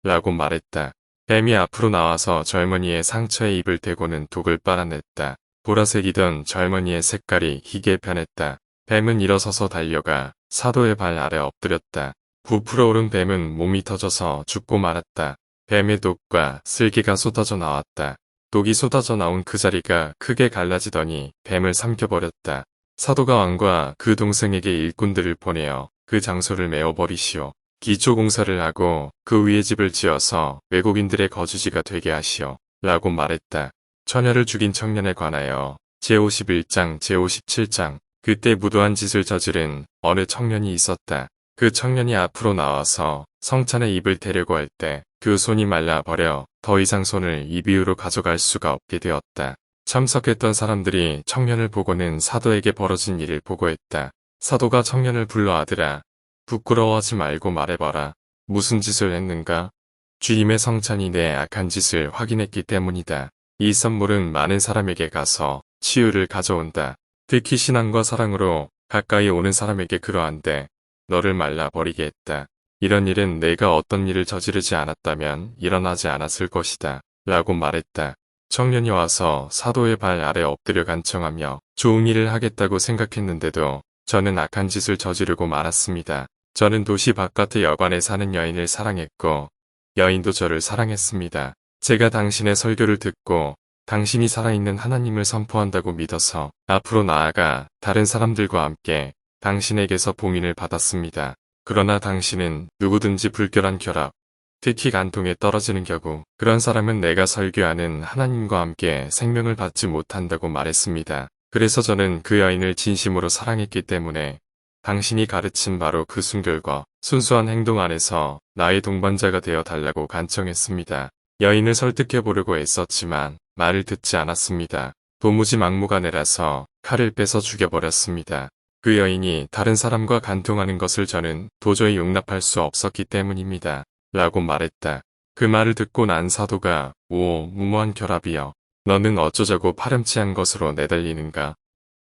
라고 말했다. 뱀이 앞으로 나와서 젊은이의 상처에 입을 대고는 독을 빨아냈다. 보라색이던 젊은이의 색깔이 희게 변했다. 뱀은 일어서서 달려가 사도의 발 아래 엎드렸다. 부풀어 오른 뱀은 몸이 터져서 죽고 말았다. 뱀의 독과 쓸개가 쏟아져 나왔다. 독이 쏟아져 나온 그 자리가 크게 갈라지더니 뱀을 삼켜버렸다. 사도가 왕과 그 동생에게 일꾼들을 보내어 그 장소를 메워버리시오. 기초공사를 하고 그 위에 집을 지어서 외국인들의 거주지가 되게 하시오. 라고 말했다. 처녀를 죽인 청년에 관하여 제51장 제57장 그때 무도한 짓을 저지른 어느 청년이 있었다. 그 청년이 앞으로 나와서 성찬에 입을 대려고 할 때 그 손이 말라버려 더 이상 손을 입 위로 가져갈 수가 없게 되었다. 참석했던 사람들이 청년을 보고는 사도에게 벌어진 일을 보고했다. 사도가 청년을 불러 아들아, 부끄러워하지 말고 말해봐라. 무슨 짓을 했는가? 주님의 성찬이 내 악한 짓을 확인했기 때문이다. 이 선물은 많은 사람에게 가서 치유를 가져온다. 특히 신앙과 사랑으로 가까이 오는 사람에게 그러한데 너를 말라버리게 했다. 이런 일은 내가 어떤 일을 저지르지 않았다면 일어나지 않았을 것이다. 라고 말했다. 청년이 와서 사도의 발 아래 엎드려 간청하며 좋은 일을 하겠다고 생각했는데도 저는 악한 짓을 저지르고 말았습니다. 저는 도시 바깥의 여관에 사는 여인을 사랑했고 여인도 저를 사랑했습니다. 제가 당신의 설교를 듣고 당신이 살아있는 하나님을 선포한다고 믿어서 앞으로 나아가 다른 사람들과 함께 당신에게서 봉인을 받았습니다. 그러나 당신은 누구든지 불결한 결합, 특히 간통에 떨어지는 경우 그런 사람은 내가 설교하는 하나님과 함께 생명을 받지 못한다고 말했습니다. 그래서 저는 그 여인을 진심으로 사랑했기 때문에 당신이 가르친 바로 그 순결과 순수한 행동 안에서 나의 동반자가 되어 달라고 간청했습니다. 여인을 설득해보려고 애썼지만 말을 듣지 않았습니다. 도무지 막무가내라서 칼을 빼서 죽여버렸습니다. 그 여인이 다른 사람과 간통하는 것을 저는 도저히 용납할 수 없었기 때문입니다. 라고 말했다. 그 말을 듣고 난 사도가 오, 무모한 결합이여. 너는 어쩌자고 파렴치한 것으로 내달리는가?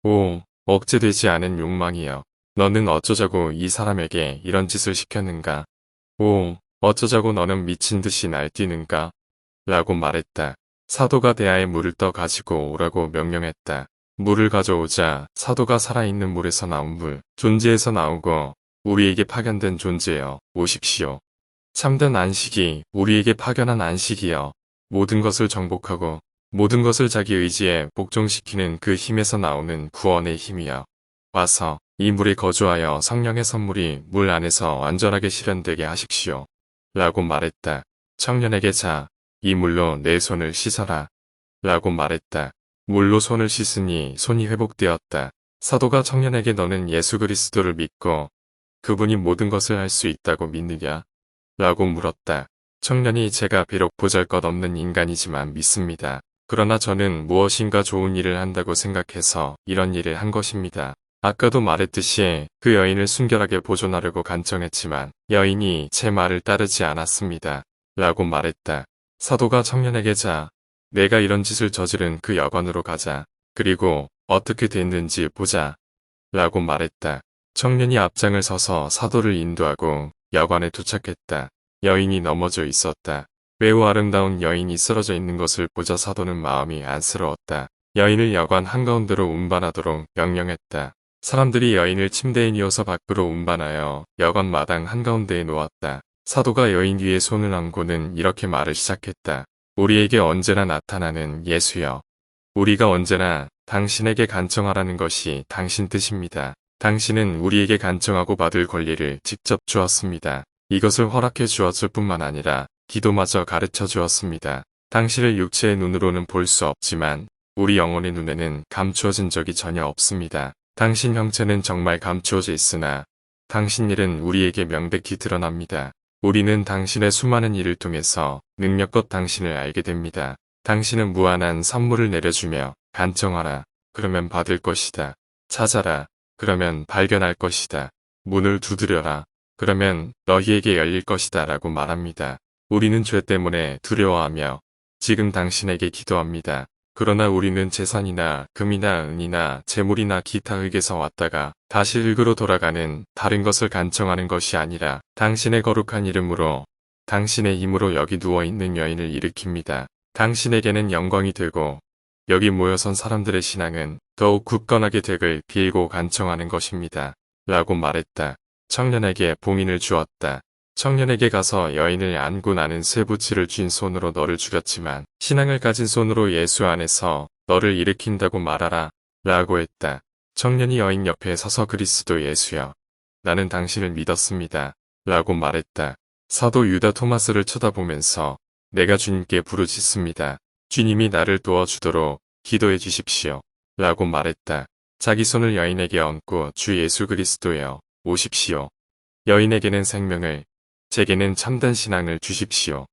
오, 억제되지 않은 욕망이여. 너는 어쩌자고 이 사람에게 이런 짓을 시켰는가? 오, 어쩌자고 너는 미친 듯이 날뛰는가? 라고 말했다. 사도가 대야에 물을 떠 가지고 오라고 명령했다. 물을 가져오자 사도가 살아있는 물에서 나온 물, 존재에서 나오고 우리에게 파견된 존재여, 오십시오. 참된 안식이 우리에게 파견한 안식이여. 모든 것을 정복하고 모든 것을 자기 의지에 복종시키는 그 힘에서 나오는 구원의 힘이여. 와서 이 물에 거주하여 성령의 선물이 물 안에서 완전하게 실현되게 하십시오. 라고 말했다. 청년에게 자, 이 물로 내 손을 씻어라. 라고 말했다. 물로 손을 씻으니 손이 회복되었다. 사도가 청년에게 너는 예수 그리스도를 믿고 그분이 모든 것을 할 수 있다고 믿느냐? 라고 물었다. 청년이 제가 비록 보잘것없는 인간이지만 믿습니다. 그러나 저는 무엇인가 좋은 일을 한다고 생각해서 이런 일을 한 것입니다. 아까도 말했듯이 그 여인을 순결하게 보존하려고 간청했지만 여인이 제 말을 따르지 않았습니다. 라고 말했다. 사도가 청년에게 자, 내가 이런 짓을 저지른 그 여관으로 가자. 그리고 어떻게 됐는지 보자. 라고 말했다. 청년이 앞장을 서서 사도를 인도하고 여관에 도착했다. 여인이 넘어져 있었다. 매우 아름다운 여인이 쓰러져 있는 것을 보자 사도는 마음이 안쓰러웠다. 여인을 여관 한가운데로 운반하도록 명령했다. 사람들이 여인을 침대에 이어서 밖으로 운반하여 여관 마당 한가운데에 놓았다. 사도가 여인 위에 손을 얹고는 이렇게 말을 시작했다. 우리에게 언제나 나타나는 예수여. 우리가 언제나 당신에게 간청하라는 것이 당신 뜻입니다. 당신은 우리에게 간청하고 받을 권리를 직접 주었습니다. 이것을 허락해 주었을 뿐만 아니라 기도마저 가르쳐 주었습니다. 당신을 육체의 눈으로는 볼 수 없지만 우리 영혼의 눈에는 감추어진 적이 전혀 없습니다. 당신 형체는 정말 감추어져 있으나 당신 일은 우리에게 명백히 드러납니다. 우리는 당신의 수많은 일을 통해서 능력껏 당신을 알게 됩니다. 당신은 무한한 선물을 내려주며 간청하라. 그러면 받을 것이다. 찾아라. 그러면 발견할 것이다. 문을 두드려라. 그러면 너희에게 열릴 것이다 라고 말합니다. 우리는 죄 때문에 두려워하며 지금 당신에게 기도합니다. 그러나 우리는 재산이나 금이나 은이나 재물이나 기타 흙에서 왔다가 다시 흙으로 돌아가는 다른 것을 간청하는 것이 아니라 당신의 거룩한 이름으로 당신의 힘으로 여기 누워있는 여인을 일으킵니다. 당신에게는 영광이 되고 여기 모여선 사람들의 신앙은 더욱 굳건하게 되길 빌고 간청하는 것입니다. 라고 말했다. 청년에게 봉인을 주었다. 청년에게 가서 여인을 안고 나는 쇠붙이를 쥔 손으로 너를 죽였지만 신앙을 가진 손으로 예수 안에서 너를 일으킨다고 말하라. 라고 했다. 청년이 여인 옆에 서서 그리스도 예수여. 나는 당신을 믿었습니다. 라고 말했다. 사도 유다 토마스를 쳐다보면서 내가 주님께 부르짖습니다. 주님이 나를 도와주도록 기도해 주십시오. 라고 말했다. 자기 손을 여인에게 얹고 주 예수 그리스도여 오십시오. 여인에게는 생명을, 제게는 참된 신앙을 주십시오.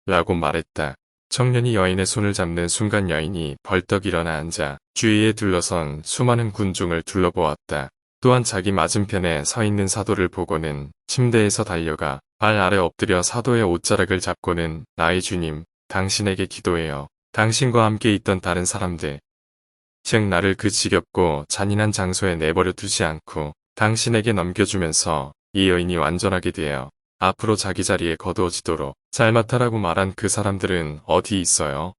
라고 말했다. 청년이 여인의 손을 잡는 순간 여인이 벌떡 일어나 앉아 주위에 둘러선 수많은 군중을 둘러보았다. 또한 자기 맞은편에 서 있는 사도를 보고는 침대에서 달려가 발 아래 엎드려 사도의 옷자락을 잡고는 나의 주님, 당신에게 기도해요. 당신과 함께 있던 다른 사람들, 즉 나를 그 지겹고 잔인한 장소에 내버려 두지 않고 당신에게 넘겨주면서 이 여인이 완전하게 되어 앞으로 자기 자리에 거두어지도록 잘 맡아라고 말한 그 사람들은 어디 있어요?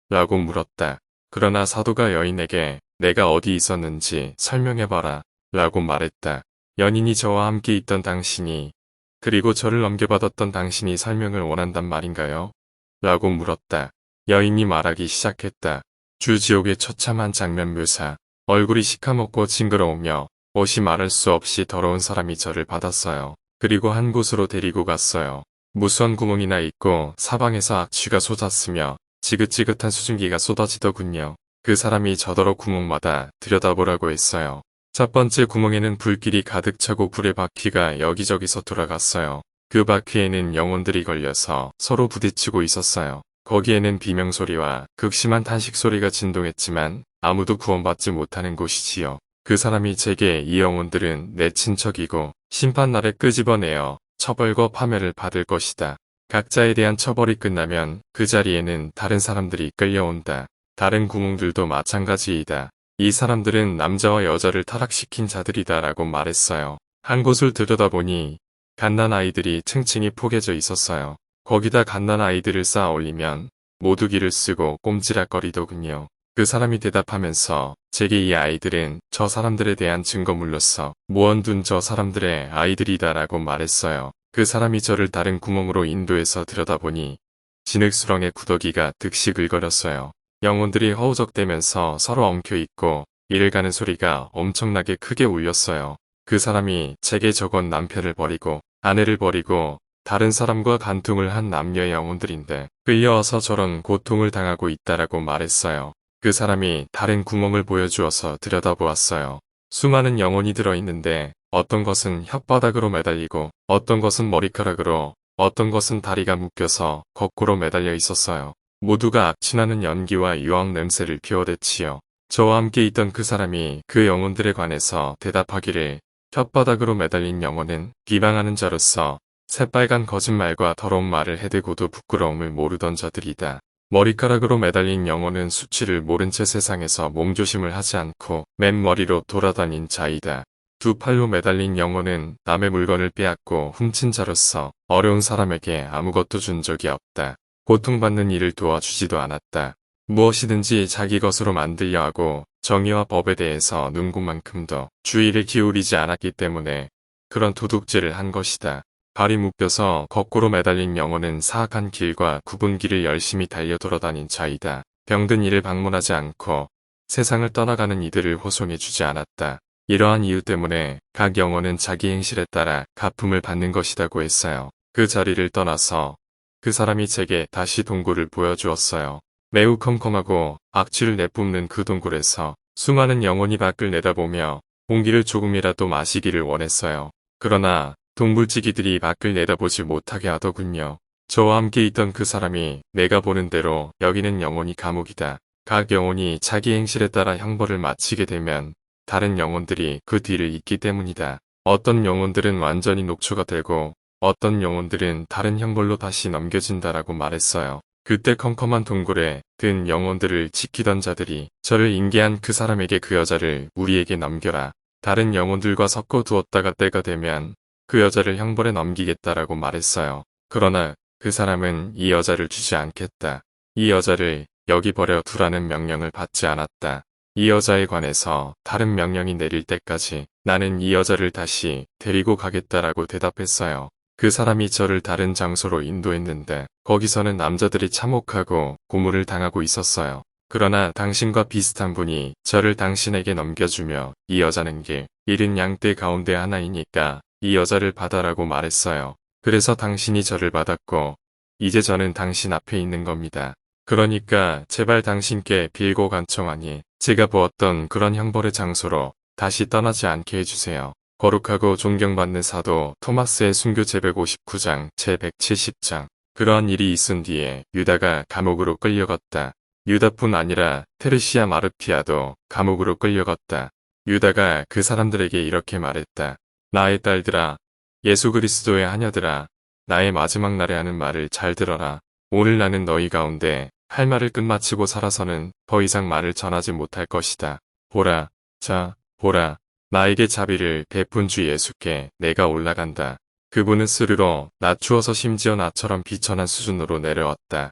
라고 물었다. 그러나 사도가 여인에게 내가 어디 있었는지 설명해봐라. 라고 말했다. 연인이 저와 함께 있던 당신이 그리고 저를 넘겨받았던 당신이 설명을 원한단 말인가요? 라고 물었다. 여인이 말하기 시작했다. 주지옥의 처참한 장면 묘사. 얼굴이 시커멓고 징그러우며 옷이 말할 수 없이 더러운 사람이 저를 받았어요. 그리고 한 곳으로 데리고 갔어요. 무수한 구멍이나 있고 사방에서 악취가 솟았으며 지긋지긋한 수증기가 쏟아지더군요. 그 사람이 저더러 구멍마다 들여다보라고 했어요. 첫 번째 구멍에는 불길이 가득 차고 불의 바퀴가 여기저기서 돌아갔어요. 그 바퀴에는 영혼들이 걸려서 서로 부딪히고 있었어요. 거기에는 비명소리와 극심한 탄식소리가 진동했지만 아무도 구원받지 못하는 곳이지요. 그 사람이 제게 이 영혼들은 내 친척이고 심판날에 끄집어내어 처벌과 파멸을 받을 것이다. 각자에 대한 처벌이 끝나면 그 자리에는 다른 사람들이 끌려온다. 다른 구멍들도 마찬가지이다. 이 사람들은 남자와 여자를 타락시킨 자들이다 라고 말했어요. 한 곳을 들여다보니 갓난아이들이 층층이 포개져 있었어요. 거기다 갓난아이들을 쌓아 올리면 모두 기를 쓰고 꼼지락거리더군요. 그 사람이 대답하면서 제게 이 아이들은 저 사람들에 대한 증거물로서 모아둔 저 사람들의 아이들이다 라고 말했어요. 그 사람이 저를 다른 구멍으로 인도해서 들여다보니 진흙수렁의 구더기가 득시글거렸어요. 영혼들이 허우적대면서 서로 엉켜있고 이를 가는 소리가 엄청나게 크게 울렸어요. 그 사람이 제게 적은 남편을 버리고 아내를 버리고 다른 사람과 간통을 한 남녀의 영혼들인데 끌려와서 저런 고통을 당하고 있다라고 말했어요. 그 사람이 다른 구멍을 보여주어서 들여다보았어요. 수많은 영혼이 들어있는데 어떤 것은 혓바닥으로 매달리고 어떤 것은 머리카락으로 어떤 것은 다리가 묶여서 거꾸로 매달려 있었어요. 모두가 악취나는 연기와 유황 냄새를 피워댔지요. 저와 함께 있던 그 사람이 그 영혼들에 관해서 대답하기를 혓바닥으로 매달린 영혼은 비방하는 자로서 새빨간 거짓말과 더러운 말을 해대고도 부끄러움을 모르던 자들이다. 머리카락으로 매달린 영혼은 수치를 모른 채 세상에서 몸조심을 하지 않고 맨머리로 돌아다닌 자이다. 두 팔로 매달린 영혼은 남의 물건을 빼앗고 훔친 자로서 어려운 사람에게 아무것도 준 적이 없다. 고통받는 이를 도와주지도 않았다. 무엇이든지 자기 것으로 만들려 하고 정의와 법에 대해서 눈곱만큼도 주의를 기울이지 않았기 때문에 그런 도둑질을 한 것이다. 발이 묶여서 거꾸로 매달린 영혼은 사악한 길과 굽은 길을 열심히 달려 돌아다닌 자이다. 병든 이를 방문하지 않고 세상을 떠나가는 이들을 호송해주지 않았다. 이러한 이유 때문에 각 영혼은 자기 행실에 따라 가품을 받는 것이라고 했어요. 그 자리를 떠나서 그 사람이 제게 다시 동굴을 보여주었어요. 매우 컴컴하고 악취를 내뿜는 그 동굴에서 수많은 영혼이 밖을 내다보며 공기를 조금이라도 마시기를 원했어요. 그러나 동물찌기들이 밖을 내다보지 못하게 하더군요. 저와 함께 있던 그 사람이 내가 보는 대로 여기는 영혼이 감옥이다. 각 영혼이 자기 행실에 따라 형벌을 마치게 되면 다른 영혼들이 그 뒤를 잇기 때문이다. 어떤 영혼들은 완전히 녹초가 되고 어떤 영혼들은 다른 형벌로 다시 넘겨진다라고 말했어요. 그때 컴컴한 동굴에 든 영혼들을 지키던 자들이 저를 인계한 그 사람에게 그 여자를 우리에게 넘겨라. 다른 영혼들과 섞어 두었다가 때가 되면 그 여자를 형벌에 넘기겠다라고 말했어요. 그러나 그 사람은 이 여자를 주지 않겠다. 이 여자를 여기 버려 두라는 명령을 받지 않았다. 이 여자에 관해서 다른 명령이 내릴 때까지 나는 이 여자를 다시 데리고 가겠다라고 대답했어요. 그 사람이 저를 다른 장소로 인도했는데 거기서는 남자들이 참혹하고 고문을 당하고 있었어요. 그러나 당신과 비슷한 분이 저를 당신에게 넘겨주며 이 여자는 길 잃은 양떼 가운데 하나이니까 이 여자를 받아라고 말했어요. 그래서 당신이 저를 받았고 이제 저는 당신 앞에 있는 겁니다. 그러니까 제발 당신께 빌고 간청하니 제가 보았던 그런 형벌의 장소로 다시 떠나지 않게 해주세요. 거룩하고 존경받는 사도 토마스의 순교 제159장 제170장. 그러한 일이 있은 뒤에 유다가 감옥으로 끌려갔다. 유다뿐 아니라 테르시아 마르피아도 감옥으로 끌려갔다. 유다가 그 사람들에게 이렇게 말했다. 나의 딸들아, 예수 그리스도의 하녀들아, 나의 마지막 날에 하는 말을 잘 들어라. 오늘 나는 너희 가운데 할 말을 끝마치고 살아서는 더 이상 말을 전하지 못할 것이다. 보라, 자, 보라, 나에게 자비를 베푼 주 예수께 내가 올라간다. 그분은 스르러 낮추어서 심지어 나처럼 비천한 수준으로 내려왔다.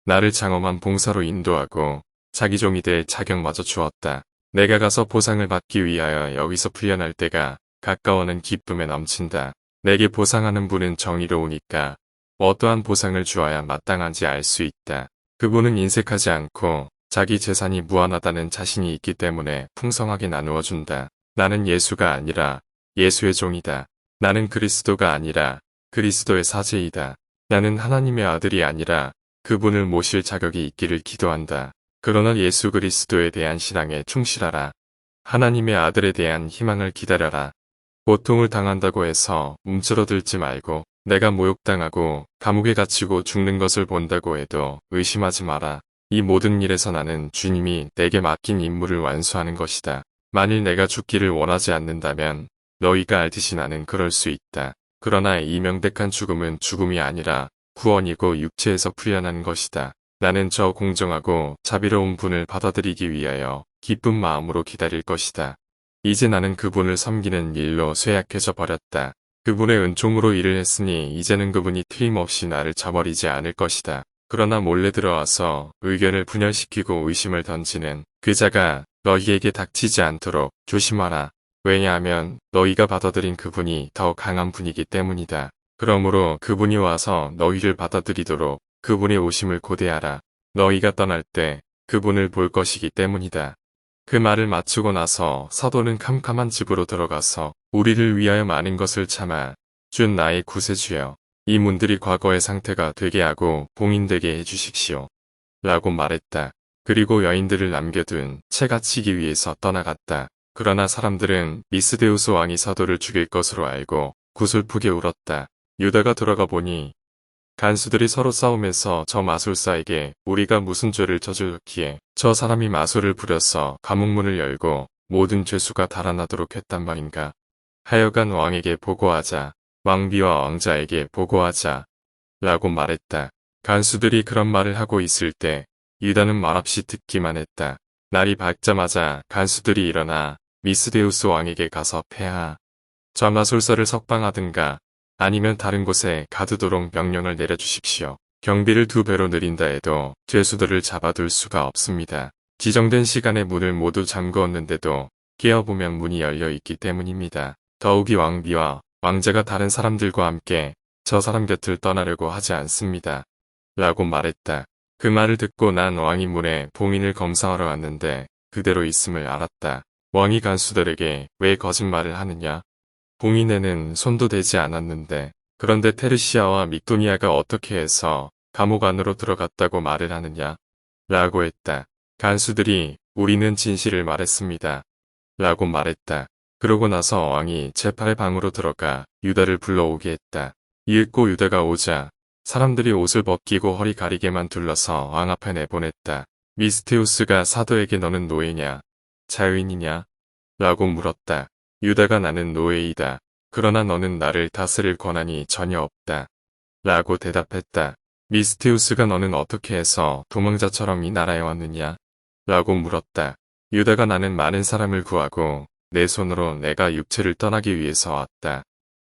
나를 장엄한 봉사로 인도하고 자기 종이 될 자격마저 주었다. 내가 가서 보상을 받기 위하여 여기서 풀려날 때가 가까워는 기쁨에 넘친다. 내게 보상하는 분은 정의로우니까 어떠한 보상을 주어야 마땅한지 알 수 있다. 그분은 인색하지 않고 자기 재산이 무한하다는 자신이 있기 때문에 풍성하게 나누어 준다. 나는 예수가 아니라 예수의 종이다. 나는 그리스도가 아니라 그리스도의 사제이다. 나는 하나님의 아들이 아니라 그분을 모실 자격이 있기를 기도한다. 그러나 예수 그리스도에 대한 신앙에 충실하라. 하나님의 아들에 대한 희망을 기다려라. 고통을 당한다고 해서 움츠러들지 말고 내가 모욕당하고 감옥에 갇히고 죽는 것을 본다고 해도 의심하지 마라. 이 모든 일에서 나는 주님이 내게 맡긴 임무를 완수하는 것이다. 만일 내가 죽기를 원하지 않는다면 너희가 알듯이 나는 그럴 수 있다. 그러나 이 명백한 죽음은 죽음이 아니라 구원이고 육체에서 풀려난 것이다. 나는 저 공정하고 자비로운 분을 받아들이기 위하여 기쁜 마음으로 기다릴 것이다. 이제 나는 그분을 섬기는 일로 쇠약해져 버렸다. 그분의 은총으로 일을 했으니 이제는 그분이 틀림없이 나를 저버리지 않을 것이다. 그러나 몰래 들어와서 의견을 분열시키고 의심을 던지는 그 자가 너희에게 닥치지 않도록 조심하라. 왜냐하면 너희가 받아들인 그분이 더 강한 분이기 때문이다. 그러므로 그분이 와서 너희를 받아들이도록 그분의 오심을 고대하라. 너희가 떠날 때 그분을 볼 것이기 때문이다. 그 말을 마치고 나서 사도는 캄캄한 집으로 들어가서 우리를 위하여 많은 것을 참아 준 나의 구세주여, 이 문들이 과거의 상태가 되게 하고 봉인되게 해주십시오. 라고 말했다. 그리고 여인들을 남겨둔 채 갇히기 위해서 떠나갔다. 그러나 사람들은 미스데우스 왕이 사도를 죽일 것으로 알고 구슬프게 울었다. 유다가 돌아가 보니 간수들이 서로 싸우면서 저 마술사에게 우리가 무슨 죄를 저질렀기에 저 사람이 마술을 부려서 감옥문을 열고 모든 죄수가 달아나도록 했단 말인가. 하여간 왕에게 보고하자. 왕비와 왕자에게 보고하자. 라고 말했다. 간수들이 그런 말을 하고 있을 때 유다는 말없이 듣기만 했다. 날이 밝자마자 간수들이 일어나 미스데우스 왕에게 가서 폐하. 저 마술사를 석방하든가 아니면 다른 곳에 가두도록 명령을 내려주십시오. 경비를 2배로 늘린다 해도 죄수들을 잡아둘 수가 없습니다. 지정된 시간에 문을 모두 잠그었는데도 깨어보면 문이 열려 있기 때문입니다. 더욱이 왕비와 왕자가 다른 사람들과 함께 저 사람 곁을 떠나려고 하지 않습니다. 라고 말했다. 그 말을 듣고 난 왕이 문에 봉인을 검사하러 왔는데 그대로 있음을 알았다. 왕이 간수들에게 왜 거짓말을 하느냐? 봉인에는 손도 대지 않았는데 그런데 테르시아와 믹도니아가 어떻게 해서 감옥 안으로 들어갔다고 말을 하느냐? 라고 했다. 간수들이 우리는 진실을 말했습니다. 라고 말했다. 그러고 나서 왕이 제8방으로 들어가 유다를 불러오게 했다. 이윽고 유다가 오자 사람들이 옷을 벗기고 허리 가리게만 둘러서 왕 앞에 내보냈다. 미스테우스가 사도에게 너는 노예냐? 자유인이냐? 라고 물었다. 유다가 나는 노예이다. 그러나 너는 나를 다스릴 권한이 전혀 없다. 라고 대답했다. 미스테우스가 너는 어떻게 해서 도망자처럼 이 나라에 왔느냐? 라고 물었다. 유다가 나는 많은 사람을 구하고 내 손으로 내가 육체를 떠나기 위해서 왔다.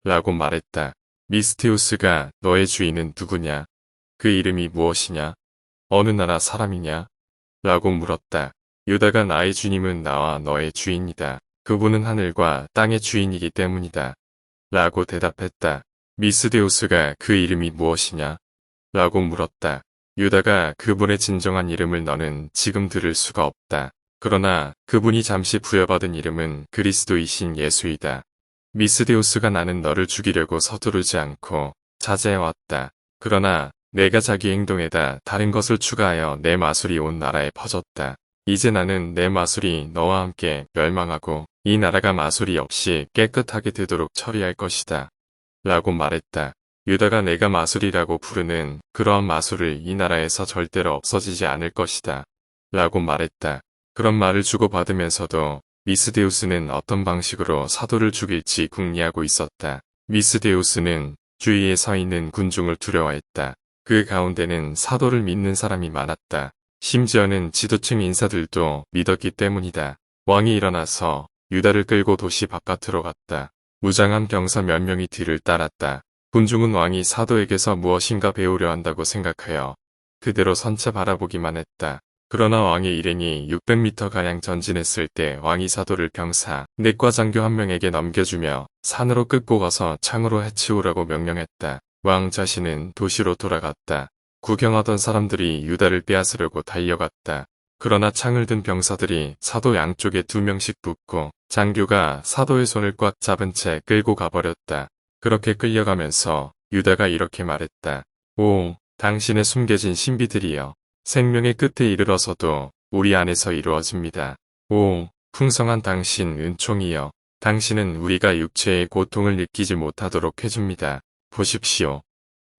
라고 말했다. 미스테우스가 너의 주인은 누구냐? 그 이름이 무엇이냐? 어느 나라 사람이냐? 라고 물었다. 유다가 나의 주님은 나와 너의 주인이다. 그분은 하늘과 땅의 주인이기 때문이다. 라고 대답했다. 미스데우스가 그 이름이 무엇이냐? 라고 물었다. 유다가 그분의 진정한 이름을 너는 지금 들을 수가 없다. 그러나 그분이 잠시 부여받은 이름은 그리스도이신 예수이다. 미스데우스가 나는 너를 죽이려고 서두르지 않고 자제해왔다. 그러나 내가 자기 행동에다 다른 것을 추가하여 내 마술이 온 나라에 퍼졌다. 이제 나는 내 마술이 너와 함께 멸망하고 이 나라가 마술이 없이 깨끗하게 되도록 처리할 것이다. 라고 말했다. 유다가 내가 마술이라고 부르는 그러한 마술을 이 나라에서 절대로 없어지지 않을 것이다. 라고 말했다. 그런 말을 주고받으면서도 미스데우스는 어떤 방식으로 사도를 죽일지 궁리하고 있었다. 미스데우스는 주위에 서 있는 군중을 두려워했다. 그 가운데는 사도를 믿는 사람이 많았다. 심지어는 지도층 인사들도 믿었기 때문이다. 왕이 일어나서 유다를 끌고 도시 바깥으로 갔다. 무장한 병사 몇 명이 뒤를 따랐다. 군중은 왕이 사도에게서 무엇인가 배우려 한다고 생각하여 그대로 선차 바라보기만 했다. 그러나 왕의 일행이 600m가량 전진했을 때 왕이 사도를 병사, 내과 장교 한 명에게 넘겨주며 산으로 끌고 가서 창으로 해치우라고 명령했다. 왕 자신은 도시로 돌아갔다. 구경하던 사람들이 유다를 빼앗으려고 달려갔다. 그러나 창을 든 병사들이 사도 양쪽에 2명씩 붙고 장교가 사도의 손을 꽉 잡은 채 끌고 가버렸다. 그렇게 끌려가면서 유다가 이렇게 말했다. 오, 당신의 숨겨진 신비들이여. 생명의 끝에 이르러서도 우리 안에서 이루어집니다. 오, 풍성한 당신 은총이여. 당신은 우리가 육체의 고통을 느끼지 못하도록 해줍니다. 보십시오.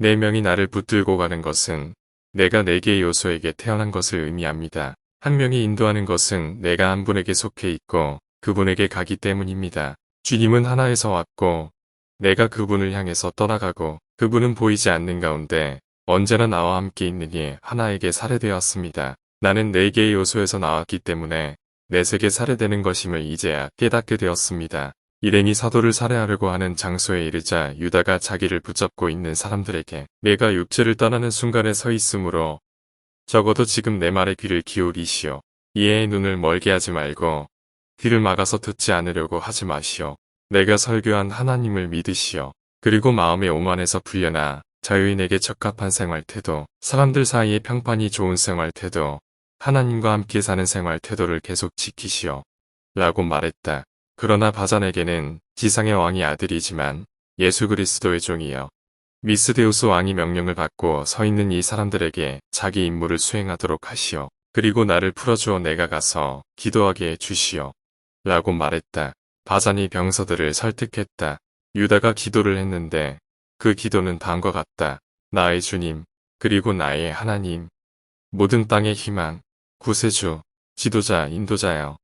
4명이 나를 붙들고 가는 것은 내가 4개의 요소에게 태어난 것을 의미합니다. 한 명이 인도하는 것은 내가 한 분에게 속해 있고 그분에게 가기 때문입니다. 주님은 하나에서 왔고 내가 그분을 향해서 떠나가고 그분은 보이지 않는 가운데 언제나 나와 함께 있느니 하나에게 살해되었습니다. 나는 4개의 요소에서 나왔기 때문에 내색에 살해되는 것임을 이제야 깨닫게 되었습니다. 일행이 사도를 살해하려고 하는 장소에 이르자 유다가 자기를 붙잡고 있는 사람들에게 내가 육체를 떠나는 순간에 서 있으므로 적어도 지금 내 말에 귀를 기울이시오. 이해의 눈을 멀게 하지 말고 귀를 막아서 듣지 않으려고 하지 마시오. 내가 설교한 하나님을 믿으시오. 그리고 마음의 오만에서 풀려나 자유인에게 적합한 생활태도, 사람들 사이에 평판이 좋은 생활태도, 하나님과 함께 사는 생활태도를 계속 지키시오. 라고 말했다. 그러나 바잔에게는 지상의 왕이 아들이지만 예수 그리스도의 종이여. 미스데우스 왕이 명령을 받고 서 있는 이 사람들에게 자기 임무를 수행하도록 하시오. 그리고 나를 풀어주어 내가 가서 기도하게 해 주시오. 라고 말했다. 바잔이 병사들을 설득했다. 유다가 기도를 했는데 그 기도는 다음과 같다. 나의 주님, 그리고 나의 하나님, 모든 땅의 희망, 구세주, 지도자, 인도자여.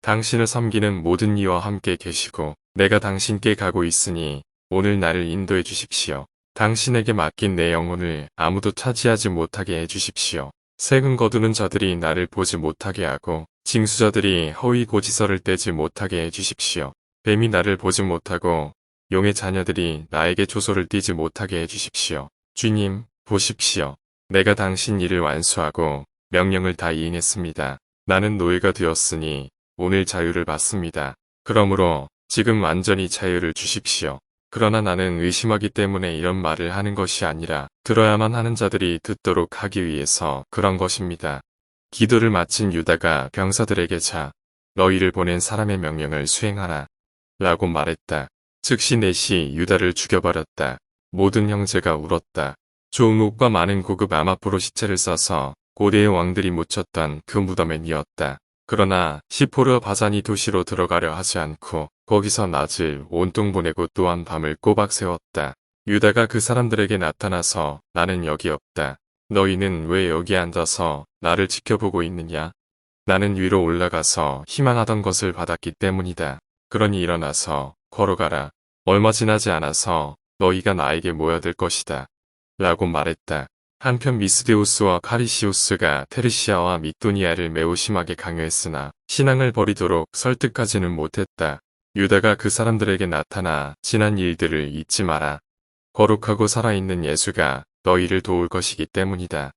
당신을 섬기는 모든 이와 함께 계시고 내가 당신께 가고 있으니 오늘 나를 인도해 주십시오. 당신에게 맡긴 내 영혼을 아무도 차지하지 못하게 해 주십시오. 세금 거두는 자들이 나를 보지 못하게 하고 징수자들이 허위 고지서를 떼지 못하게 해 주십시오. 뱀이 나를 보지 못하고 용의 자녀들이 나에게 조소를 띠지 못하게 해 주십시오. 주님, 보십시오. 내가 당신 일을 완수하고 명령을 다 이행했습니다. 나는 노예가 되었으니 오늘 자유를 받습니다. 그러므로 지금 완전히 자유를 주십시오. 그러나 나는 의심하기 때문에 이런 말을 하는 것이 아니라 들어야만 하는 자들이 듣도록 하기 위해서 그런 것입니다. 기도를 마친 유다가 병사들에게 자, 너희를 보낸 사람의 명령을 수행하라. 라고 말했다. 즉시 넷이 유다를 죽여버렸다. 모든 형제가 울었다. 좋은 옷과 많은 고급 아마포로 시체를 싸서 고대의 왕들이 묻혔던 그 무덤에 뉘었다. 그러나 시포르 바잔이 도시로 들어가려 하지 않고 거기서 낮을 온통 보내고 또한 밤을 꼬박 세웠다. 유다가 그 사람들에게 나타나서 나는 여기 없다. 너희는 왜 여기 앉아서 나를 지켜보고 있느냐? 나는 위로 올라가서 희망하던 것을 받았기 때문이다. 그러니 일어나서 걸어가라. 얼마 지나지 않아서 너희가 나에게 모여들 것이다. 라고 말했다. 한편 미스데우스와 카리시우스가 테르시아와 미도니아를 매우 심하게 강요했으나 신앙을 버리도록 설득하지는 못했다. 유다가 그 사람들에게 나타나 지난 일들을 잊지 마라. 거룩하고 살아있는 예수가 너희를 도울 것이기 때문이다.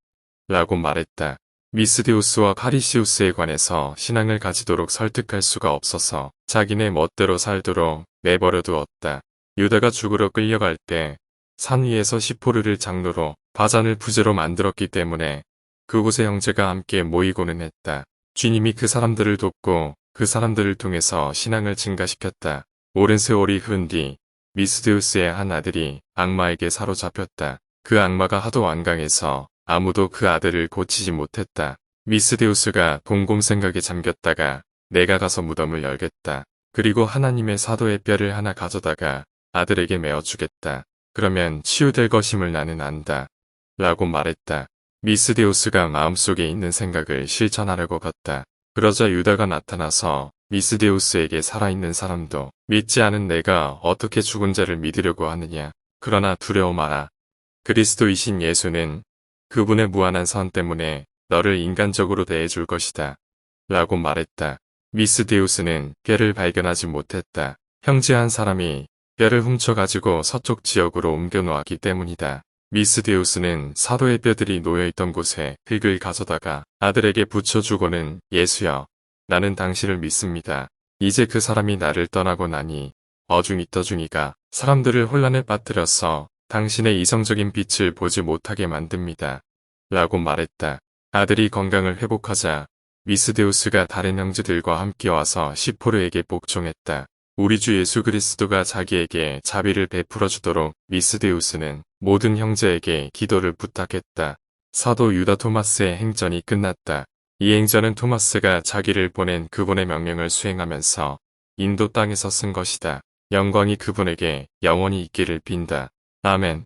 라고 말했다. 미스데우스와 카리시우스에 관해서 신앙을 가지도록 설득할 수가 없어서 자기네 멋대로 살도록 내버려 두었다. 유다가 죽으러 끌려갈 때 산 위에서 시포르를 장로로 바잔을 부제로 만들었기 때문에 그곳의 형제가 함께 모이고는 했다. 주님이 그 사람들을 돕고 그 사람들을 통해서 신앙을 증가시켰다. 오랜 세월이 흐른 뒤 미스데우스의 한 아들이 악마에게 사로잡혔다. 그 악마가 하도 완강해서 아무도 그 아들을 고치지 못했다. 미스데우스가 곰곰 생각에 잠겼다가 내가 가서 무덤을 열겠다. 그리고 하나님의 사도의 뼈를 하나 가져다가 아들에게 메어주겠다. 그러면 치유될 것임을 나는 안다. 라고 말했다. 미스데우스가 마음속에 있는 생각을 실천하려고 갔다. 그러자 유다가 나타나서 미스데우스에게 살아있는 사람도 믿지 않은 내가 어떻게 죽은 자를 믿으려고 하느냐. 그러나 두려워 마라. 그리스도이신 예수는 그분의 무한한 선 때문에 너를 인간적으로 대해줄 것이다. 라고 말했다. 미스데우스는 뼈를 발견하지 못했다. 형제 한 사람이 뼈를 훔쳐가지고 서쪽 지역으로 옮겨 놓았기 때문이다. 미스데우스는 사도의 뼈들이 놓여있던 곳에 흙을 가져다가 아들에게 붙여주고는 예수여, 나는 당신을 믿습니다. 이제 그 사람이 나를 떠나고 나니 어중이 떠중이가 사람들을 혼란에 빠뜨려서 당신의 이성적인 빛을 보지 못하게 만듭니다. 라고 말했다. 아들이 건강을 회복하자 미스데우스가 다른 형제들과 함께 와서 시포르에게 복종했다. 우리 주 예수 그리스도가 자기에게 자비를 베풀어 주도록 미스데우스는 모든 형제에게 기도를 부탁했다. 사도 유다 토마스의 행전이 끝났다. 이 행전은 토마스가 자기를 보낸 그분의 명령을 수행하면서 인도 땅에서 쓴 것이다. 영광이 그분에게 영원히 있기를 빈다. 아멘.